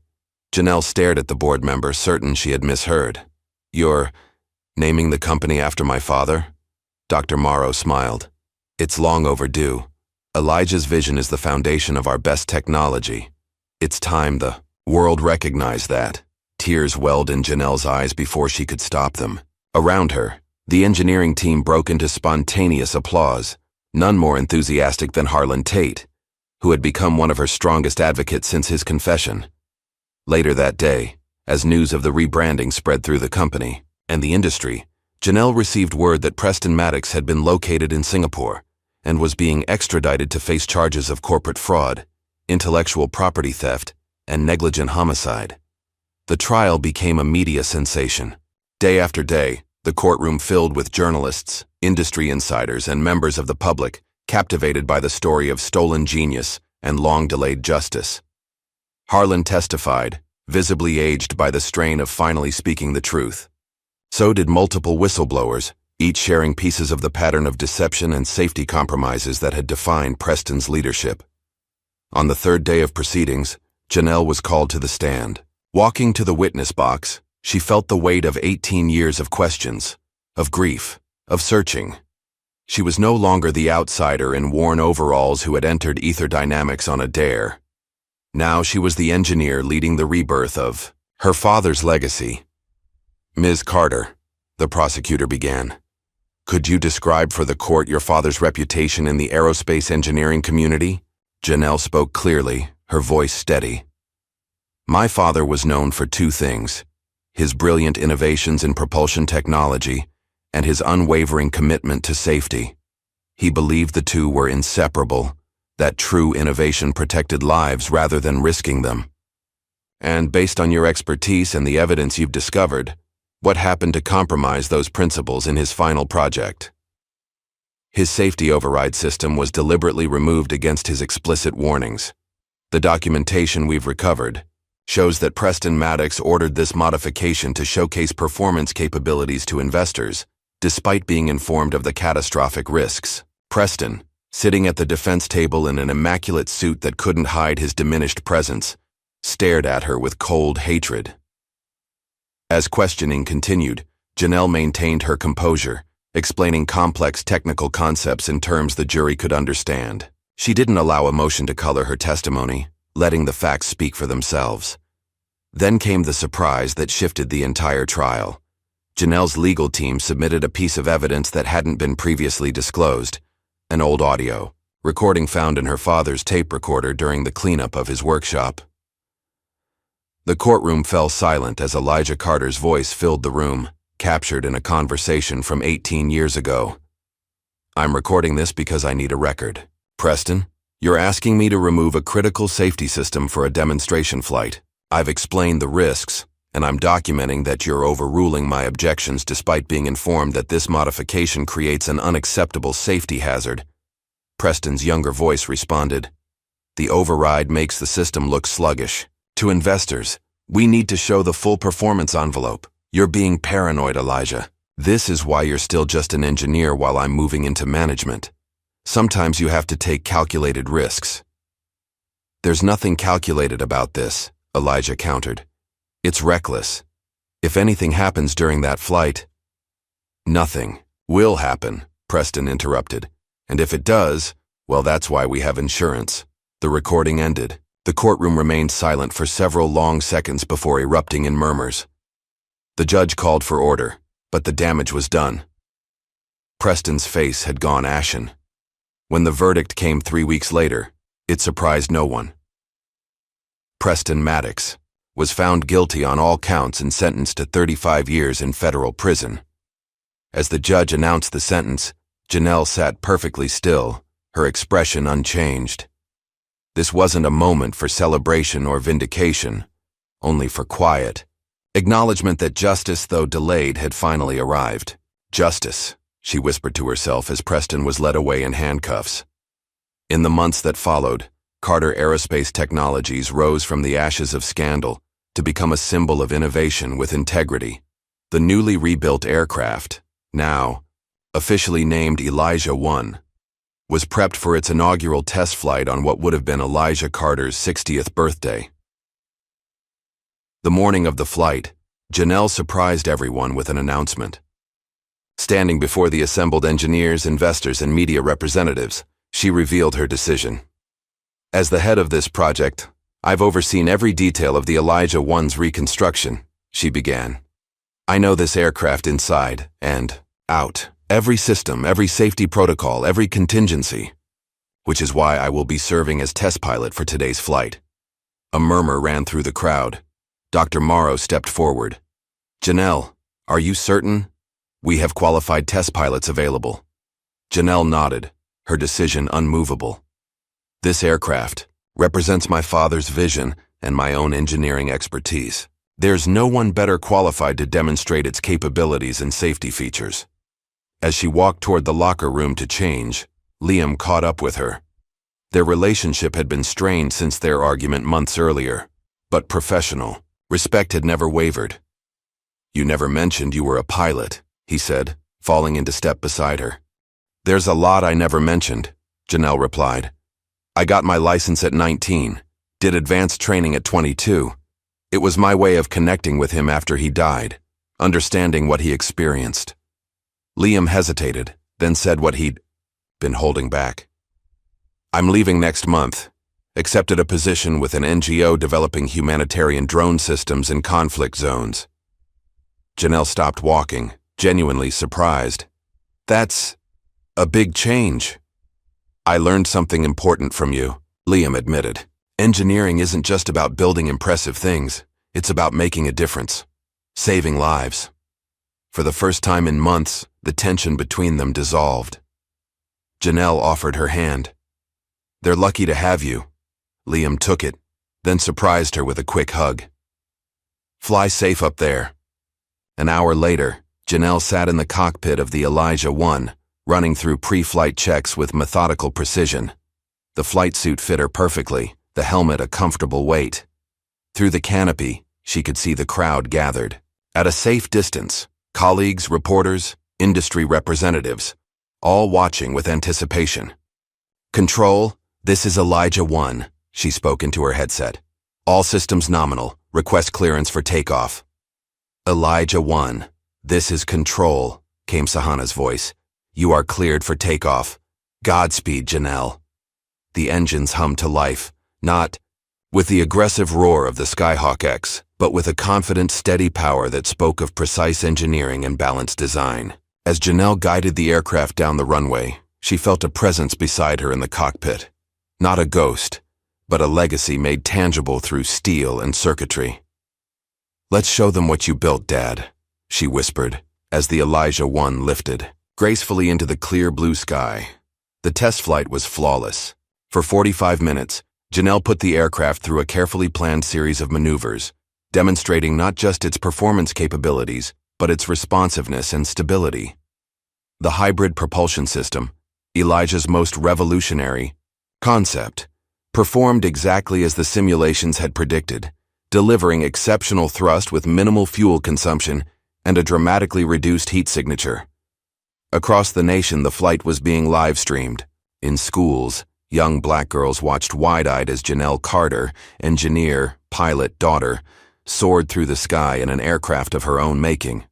Speaker 1: Janelle stared at the board member, certain she had misheard. "You're naming the company after my father?" Dr. Morrow smiled. "It's long overdue. Elijah's vision is the foundation of our best technology. It's time the world recognized that." Tears welled in Janelle's eyes before she could stop them. Around her, the engineering team broke into spontaneous applause, none more enthusiastic than Harlan Tate, who had become one of her strongest advocates since his confession. Later that day, as news of the rebranding spread through the company and the industry, Janelle received word that Preston Maddox had been located in Singapore and was being extradited to face charges of corporate fraud, intellectual property theft, and negligent homicide. The trial became a media sensation. Day after day, the courtroom filled with journalists, industry insiders, and members of the public, captivated by the story of stolen genius and long-delayed justice. Harlan testified, visibly aged by the strain of finally speaking the truth. So did multiple whistleblowers, each sharing pieces of the pattern of deception and safety compromises that had defined Preston's leadership. On the third day of proceedings, Janelle was called to the stand. Walking to the witness box, she felt the weight of 18 years of questions, of grief, of searching. She was no longer the outsider in worn overalls who had entered Ether Dynamics on a dare. Now she was the engineer leading the rebirth of her father's legacy. "Ms. Carter," the prosecutor began, "could you describe for the court your father's reputation in the aerospace engineering community?" Janelle spoke clearly, her voice steady. "My father was known for two things: his brilliant innovations in propulsion technology and his unwavering commitment to safety. He believed the two were inseparable, that true innovation protected lives rather than risking them. And based on your expertise and the evidence you've discovered, what happened to compromise those principles in his final project?" His safety override system was deliberately removed against his explicit warnings. The documentation we've recovered shows that Preston Maddox ordered this modification to showcase performance capabilities to investors, despite being informed of the catastrophic risks. Preston, sitting at the defense table in an immaculate suit that couldn't hide his diminished presence, stared at her with cold hatred. As questioning continued, Janelle maintained her composure, explaining complex technical concepts in terms the jury could understand. She didn't allow emotion to color her testimony, letting the facts speak for themselves. Then came the surprise that shifted the entire trial. Janelle's legal team submitted a piece of evidence that hadn't been previously disclosed, an old audio recording found in her father's tape recorder during the cleanup of his workshop. The courtroom fell silent as Elijah Carter's voice filled the room, captured in a conversation from 18 years ago. "I'm recording this because I need a record. Preston, you're asking me to remove a critical safety system for a demonstration flight. I've explained the risks, and I'm documenting that you're overruling my objections despite being informed that this modification creates an unacceptable safety hazard." Preston's younger voice responded, "The override makes the system look sluggish. To investors, we need to show the full performance envelope. You're being paranoid, Elijah. This is why you're still just an engineer while I'm moving into management. Sometimes you have to take calculated risks." "There's nothing calculated about this," Elijah countered. "It's reckless. If anything happens during that flight—" "Nothing will happen," Preston interrupted. "And if it does, well, that's why we have insurance." The recording ended. The courtroom remained silent for several long seconds before erupting in murmurs. The judge called for order, but the damage was done. Preston's face had gone ashen. When the verdict came 3 weeks later, it surprised no one. Preston Maddox was found guilty on all counts and sentenced to 35 years in federal prison. As the judge announced the sentence, Janelle sat perfectly still, her expression unchanged. This wasn't a moment for celebration or vindication, only for quiet. Acknowledgement that justice, though delayed, had finally arrived. "Justice," she whispered to herself as Preston was led away in handcuffs. In the months that followed, Carter Aerospace Technologies rose from the ashes of scandal to become a symbol of innovation with integrity. The newly rebuilt aircraft, now officially named Elijah 1, was prepped for its inaugural test flight on what would have been Elijah Carter's 60th birthday. The morning of the flight, Janelle surprised everyone with an announcement. Standing before the assembled engineers, investors, and media representatives, she revealed her decision. "As the head of this project, I've overseen every detail of the Elijah 1's reconstruction," she began. "I know this aircraft inside and out. Every system, every safety protocol, every contingency, which is why I will be serving as test pilot for today's flight." A murmur ran through the crowd. Dr. Morrow stepped forward. "Janelle, are you certain? We have qualified test pilots available." Janelle nodded, her decision unmovable. "This aircraft represents my father's vision and my own engineering expertise. There's no one better qualified to demonstrate its capabilities and safety features." As she walked toward the locker room to change, Liam caught up with her. Their relationship had been strained since their argument months earlier, but professional. Respect had never wavered. "You never mentioned you were a pilot," he said, falling into step beside her. "There's a lot I never mentioned," Janelle replied. "I got my license at 19, did advanced training at 22. It was my way of connecting with him after he died, understanding what he experienced." Liam hesitated, then said what he'd been holding back. "I'm leaving next month. Accepted a position with an NGO developing humanitarian drone systems in conflict zones." Janelle stopped walking, genuinely surprised. "That's a big change." "I learned something important from you," Liam admitted. "Engineering isn't just about building impressive things. It's about making a difference, saving lives." For the first time in months, the tension between them dissolved. Janelle offered her hand. "They're lucky to have you." Liam took it, then surprised her with a quick hug. "Fly safe up there." An hour later, Janelle sat in the cockpit of the Elijah 1, running through pre-flight checks with methodical precision. The flight suit fit her perfectly, the helmet a comfortable weight. Through the canopy, she could see the crowd gathered. At a safe distance, colleagues, reporters, industry representatives, all watching with anticipation. "Control, this is Elijah 1, she spoke into her headset. "All systems nominal, request clearance for takeoff." "Elijah 1, this is Control," came Sahana's voice. "You are cleared for takeoff. Godspeed, Janelle." The engines hummed to life, not with the aggressive roar of the Skyhawk X, but with a confident, steady power that spoke of precise engineering and balanced design. As Janelle guided the aircraft down the runway, she felt a presence beside her in the cockpit. Not a ghost, but a legacy made tangible through steel and circuitry. "Let's show them what you built, Dad," she whispered, as the Elijah 1 lifted gracefully into the clear blue sky. The test flight was flawless. For 45 minutes, Janelle put the aircraft through a carefully planned series of maneuvers, demonstrating not just its performance capabilities, but its responsiveness and stability. The hybrid propulsion system, Elijah's most revolutionary concept, performed exactly as the simulations had predicted, delivering exceptional thrust with minimal fuel consumption and a dramatically reduced heat signature. Across the nation, the flight was being live-streamed. In schools, young black girls watched wide-eyed as Janelle Carter, engineer, pilot, daughter, soared through the sky in an aircraft of her own making.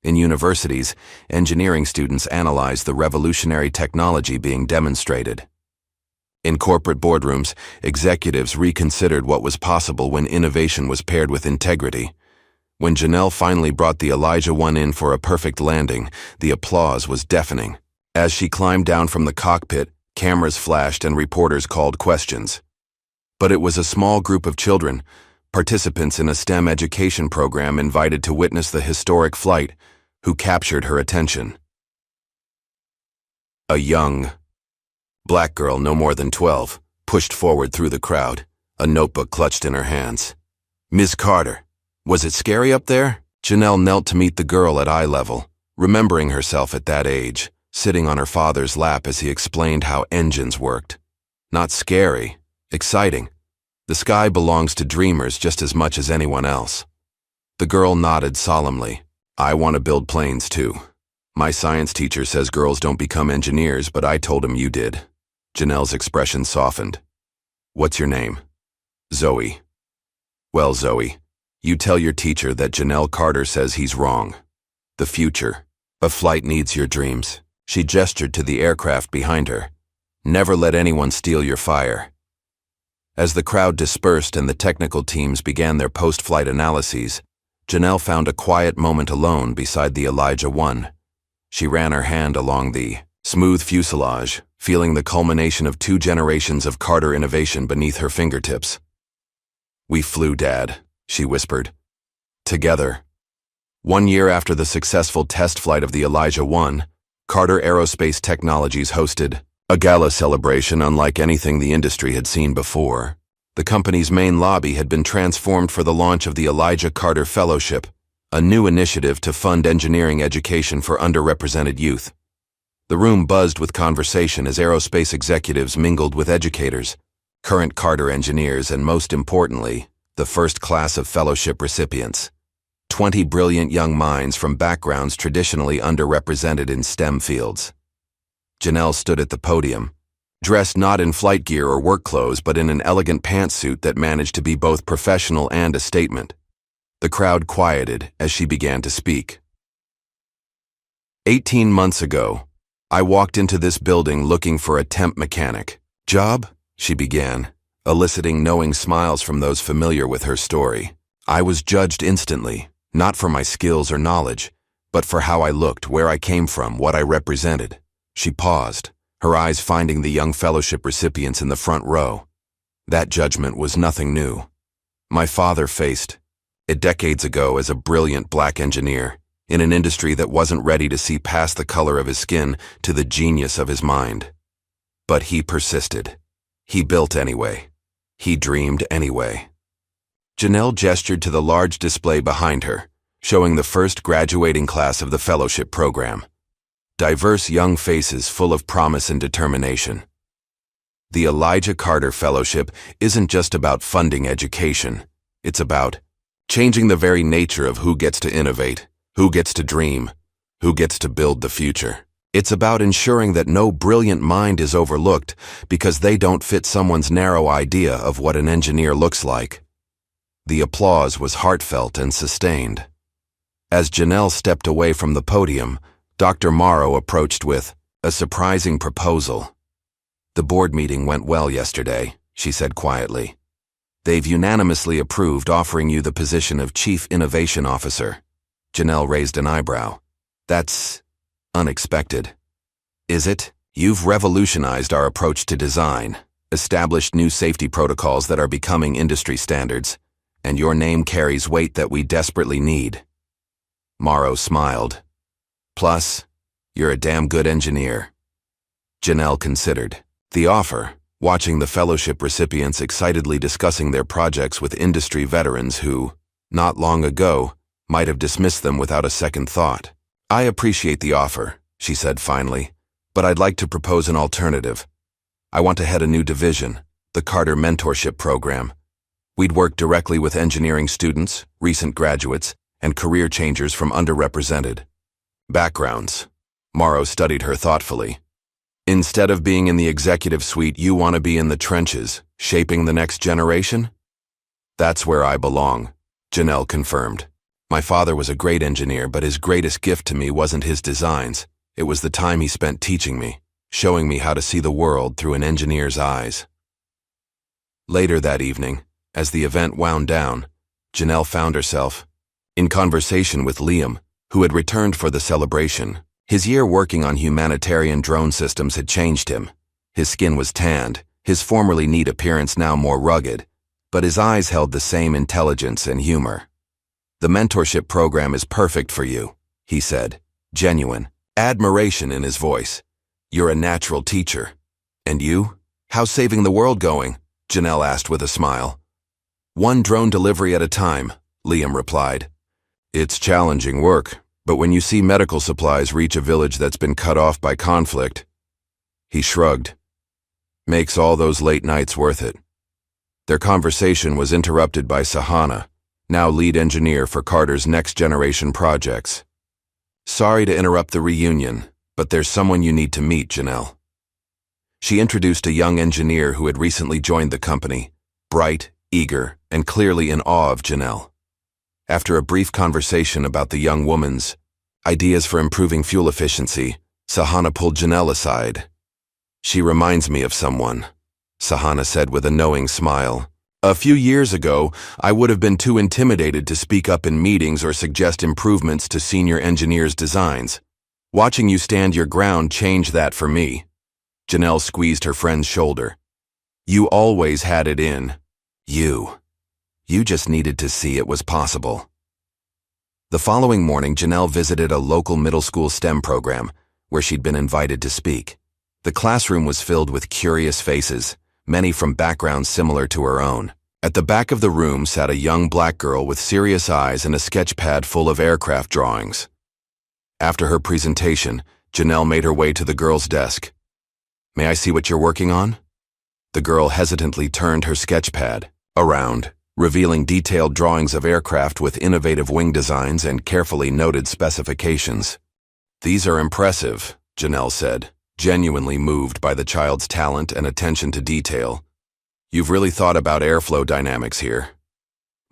Speaker 1: In universities, engineering students analyzed the revolutionary technology being demonstrated. In corporate boardrooms, executives reconsidered what was possible when innovation was paired with integrity. When Janelle finally brought the Elijah 1 in for a perfect landing, the applause was deafening. As she climbed down from the cockpit, cameras flashed and reporters called questions. But it was a small group of children, participants in a STEM education program invited to witness the historic flight, who captured her attention. A young, black girl no more than 12, pushed forward through the crowd, a notebook clutched in her hands. "Miss Carter, was it scary up there?" Janelle knelt to meet the girl at eye level, remembering herself at that age, sitting on her father's lap as he explained how engines worked. Not scary, exciting. The sky belongs to dreamers just as much as anyone else. The girl nodded solemnly. "I want to build planes too. My science teacher says girls don't become engineers, but I told him you did." Janelle's expression softened. "What's your name?" "Zoe." "Well, Zoe, you tell your teacher that Janelle Carter says he's wrong. The future of flight needs your dreams." She gestured to the aircraft behind her. "Never let anyone steal your fire." As the crowd dispersed and the technical teams began their post-flight analyses, Janelle found a quiet moment alone beside the Elijah 1. She ran her hand along the smooth fuselage, feeling the culmination of 2 generations of Carter innovation beneath her fingertips. "We flew, Dad," she whispered. "Together." 1 year after the successful test flight of the Elijah 1, Carter Aerospace Technologies hosted a gala celebration unlike anything the industry had seen before. The company's main lobby had been transformed for the launch of the Elijah Carter Fellowship, a new initiative to fund engineering education for underrepresented youth. The room buzzed with conversation as aerospace executives mingled with educators, current Carter engineers, and most importantly, the first class of fellowship recipients. 20 brilliant young minds from backgrounds traditionally underrepresented in STEM fields. Janelle stood at the podium, dressed not in flight gear or work clothes, but in an elegant pantsuit that managed to be both professional and a statement. The crowd quieted as she began to speak. 18 months ago, I walked into this building looking for a temp mechanic job, she began, eliciting knowing smiles from those familiar with her story. I was judged instantly, not for my skills or knowledge, but for how I looked, where I came from, what I represented. She paused, her eyes finding the young fellowship recipients in the front row. That judgment was nothing new. My father faced it decades ago as a brilliant black engineer, in an industry that wasn't ready to see past the color of his skin to the genius of his mind. But he persisted. He built anyway. He dreamed anyway. Janelle gestured to the large display behind her, showing the first graduating class of the fellowship program. Diverse young faces full of promise and determination. The Elijah Carter Fellowship isn't just about funding education. It's about changing the very nature of who gets to innovate, who gets to dream, who gets to build the future. It's about ensuring that no brilliant mind is overlooked because they don't fit someone's narrow idea of what an engineer looks like. The applause was heartfelt and sustained. As Janelle stepped away from the podium, Dr. Morrow approached with a surprising proposal. "The board meeting went well yesterday," she said quietly. They've unanimously approved offering you the position of Chief Innovation Officer. Janelle raised an eyebrow. That's unexpected. Is it? You've revolutionized our approach to design, established new safety protocols that are becoming industry standards, and your name carries weight that we desperately need. Morrow smiled. Plus, you're a damn good engineer. Janelle considered. The offer, watching the fellowship recipients excitedly discussing their projects with industry veterans who, not long ago, might have dismissed them without a second thought. I appreciate the offer, she said finally, but I'd like to propose an alternative. I want to head a new division, the Carter Mentorship Program. We'd work directly with engineering students, recent graduates, and career changers from underrepresented backgrounds. Morrow studied her thoughtfully. Instead of being in the executive suite, you want to be in the trenches, shaping the next generation? That's where I belong, Janelle confirmed. My father was a great engineer, but his greatest gift to me wasn't his designs. It was the time he spent teaching me, showing me how to see the world through an engineer's eyes. Later that evening, as the event wound down, Janelle found herself in conversation with Liam, who had returned for the celebration. His year working on humanitarian drone systems had changed him. His skin was tanned, his formerly neat appearance now more rugged, but his eyes held the same intelligence and humor. The mentorship program is perfect for you, he said, genuine admiration in his voice. You're a natural teacher. And you? How's saving the world going? Janelle asked with a smile. One drone delivery at a time, Liam replied. It's challenging work, but when you see medical supplies reach a village that's been cut off by conflict, he shrugged. Makes all those late nights worth it. Their conversation was interrupted by Sahana, now lead engineer for Carter's next generation projects. Sorry to interrupt the reunion, but there's someone you need to meet, Janelle. She introduced a young engineer who had recently joined the company, bright, eager, and clearly in awe of Janelle. After a brief conversation about the young woman's ideas for improving fuel efficiency, Sahana pulled Janelle aside. She reminds me of someone, Sahana said with a knowing smile. A few years ago, I would have been too intimidated to speak up in meetings or suggest improvements to senior engineers' designs. Watching you stand your ground changed that for me. Janelle squeezed her friend's shoulder. You always had it in. You just needed to see it was possible. The following morning, Janelle visited a local middle school STEM program where she'd been invited to speak. The classroom was filled with curious faces, many from backgrounds similar to her own. At the back of the room sat a young black girl with serious eyes and a sketch pad full of aircraft drawings. After her presentation, Janelle made her way to the girl's desk. May I see what you're working on? The girl hesitantly turned her sketch pad around, revealing detailed drawings of aircraft with innovative wing designs and carefully noted specifications. These are impressive, Janelle said, genuinely moved by the child's talent and attention to detail. You've really thought about airflow dynamics here.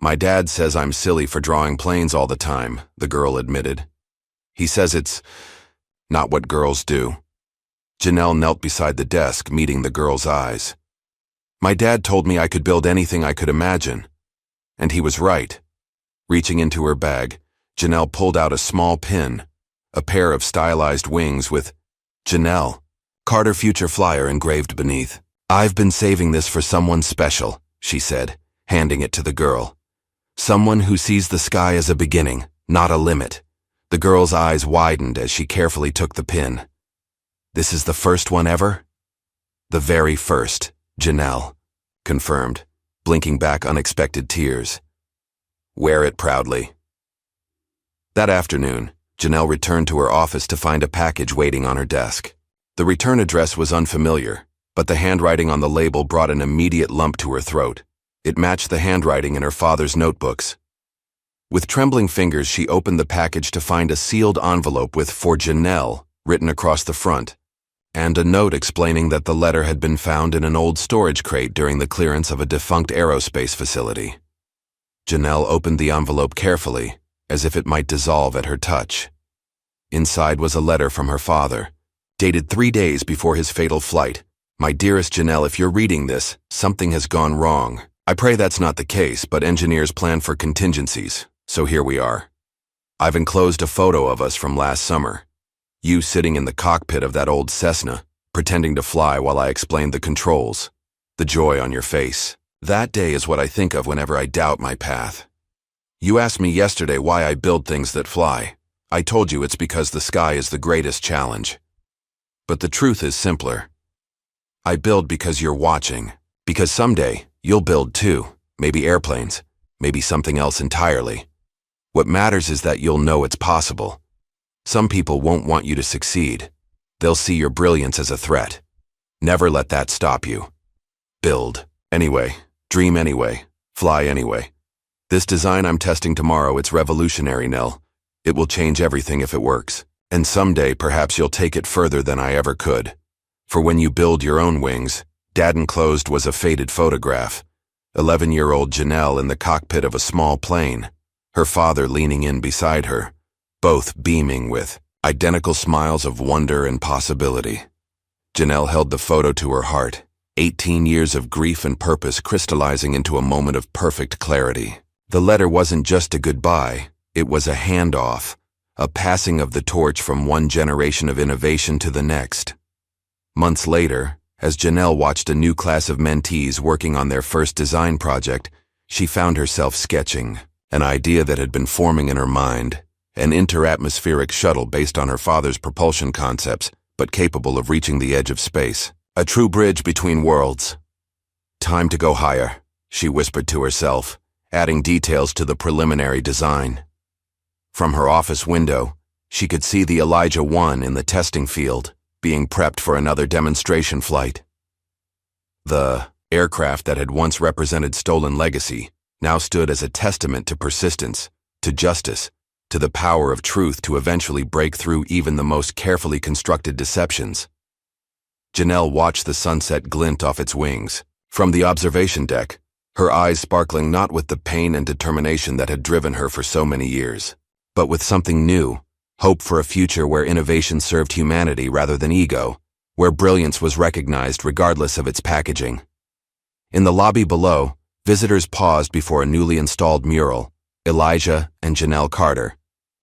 Speaker 1: My dad says I'm silly for drawing planes all the time, the girl admitted. He says it's not what girls do. Janelle knelt beside the desk, meeting the girl's eyes. My dad told me I could build anything I could imagine. And he was right. Reaching into her bag, Janelle pulled out a small pin, a pair of stylized wings with Janelle, Carter Future Flyer engraved beneath. I've been saving this for someone special, she said, handing it to the girl. Someone who sees the sky as a beginning, not a limit. The girl's eyes widened as she carefully took the pin. This is the first one ever? The very first, Janelle confirmed, blinking back unexpected tears. Wear it proudly. That afternoon, Janelle returned to her office to find a package waiting on her desk. The return address was unfamiliar, but the handwriting on the label brought an immediate lump to her throat. It matched the handwriting in her father's notebooks. With trembling fingers, she opened the package to find a sealed envelope with "For Janelle" written across the front, and a note explaining that the letter had been found in an old storage crate during the clearance of a defunct aerospace facility. Janelle opened the envelope carefully, as if it might dissolve at her touch. Inside was a letter from her father, dated 3 days before his fatal flight. My dearest Janelle, if you're reading this, something has gone wrong. I pray that's not the case, but engineers plan for contingencies, so here we are. I've enclosed a photo of us from last summer. You sitting in the cockpit of that old Cessna, pretending to fly while I explained the controls. The joy on your face. That day is what I think of whenever I doubt my path. You asked me yesterday why I build things that fly. I told you it's because the sky is the greatest challenge. But the truth is simpler. I build because you're watching. Because someday, you'll build too. Maybe airplanes. Maybe something else entirely. What matters is that you'll know it's possible. Some people won't want you to succeed. They'll see your brilliance as a threat. Never let that stop you. Build. Anyway. Dream anyway. Fly anyway. This design I'm testing tomorrow, it's revolutionary, Nell. It will change everything if it works. And someday, perhaps you'll take it further than I ever could. For when you build your own wings, Dad enclosed was a faded photograph. 11-year-old Janelle in the cockpit of a small plane. Her father leaning in beside her. Both beaming with identical smiles of wonder and possibility. Janelle held the photo to her heart. 18 years of grief and purpose crystallizing into a moment of perfect clarity. The letter wasn't just a goodbye, it was a handoff, a passing of the torch from one generation of innovation to the next. Months later, as Janelle watched a new class of mentees working on their first design project, she found herself sketching an idea that had been forming in her mind, an interatmospheric shuttle based on her father's propulsion concepts, but capable of reaching the edge of space. A true bridge between worlds. Time to go higher, she whispered to herself, adding details to the preliminary design. From her office window, she could see the Elijah 1 in the testing field, being prepped for another demonstration flight. The aircraft that had once represented stolen legacy now stood as a testament to persistence, to justice, to the power of truth to eventually break through even the most carefully constructed deceptions. Janelle watched the sunset glint off its wings. From the observation deck, her eyes sparkling not with the pain and determination that had driven her for so many years, but with something new, hope for a future where innovation served humanity rather than ego, where brilliance was recognized regardless of its packaging. In the lobby below, visitors paused before a newly installed mural, Elijah and Janelle Carter.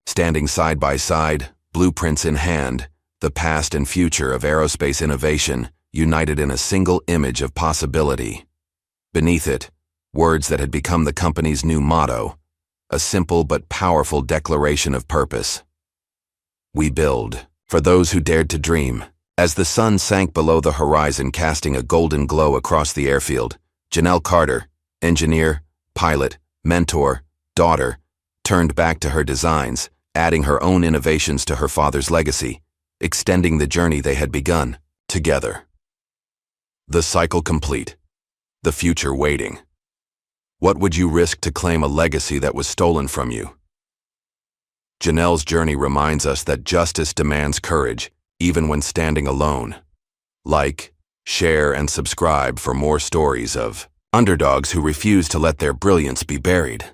Speaker 1: Standing side by side, blueprints in hand, the past and future of aerospace innovation united in a single image of possibility. Beneath it, words that had become the company's new motto, a simple but powerful declaration of purpose. We build, for those who dared to dream. As the sun sank below the horizon casting a golden glow across the airfield, Janelle Carter, engineer, pilot, mentor, daughter, turned back to her designs, adding her own innovations to her father's legacy, extending the journey they had begun, together. The cycle complete. The future waiting. What would you risk to claim a legacy that was stolen from you? Janelle's journey reminds us that justice demands courage, even when standing alone. Like, share, and subscribe for more stories of underdogs who refuse to let their brilliance be buried.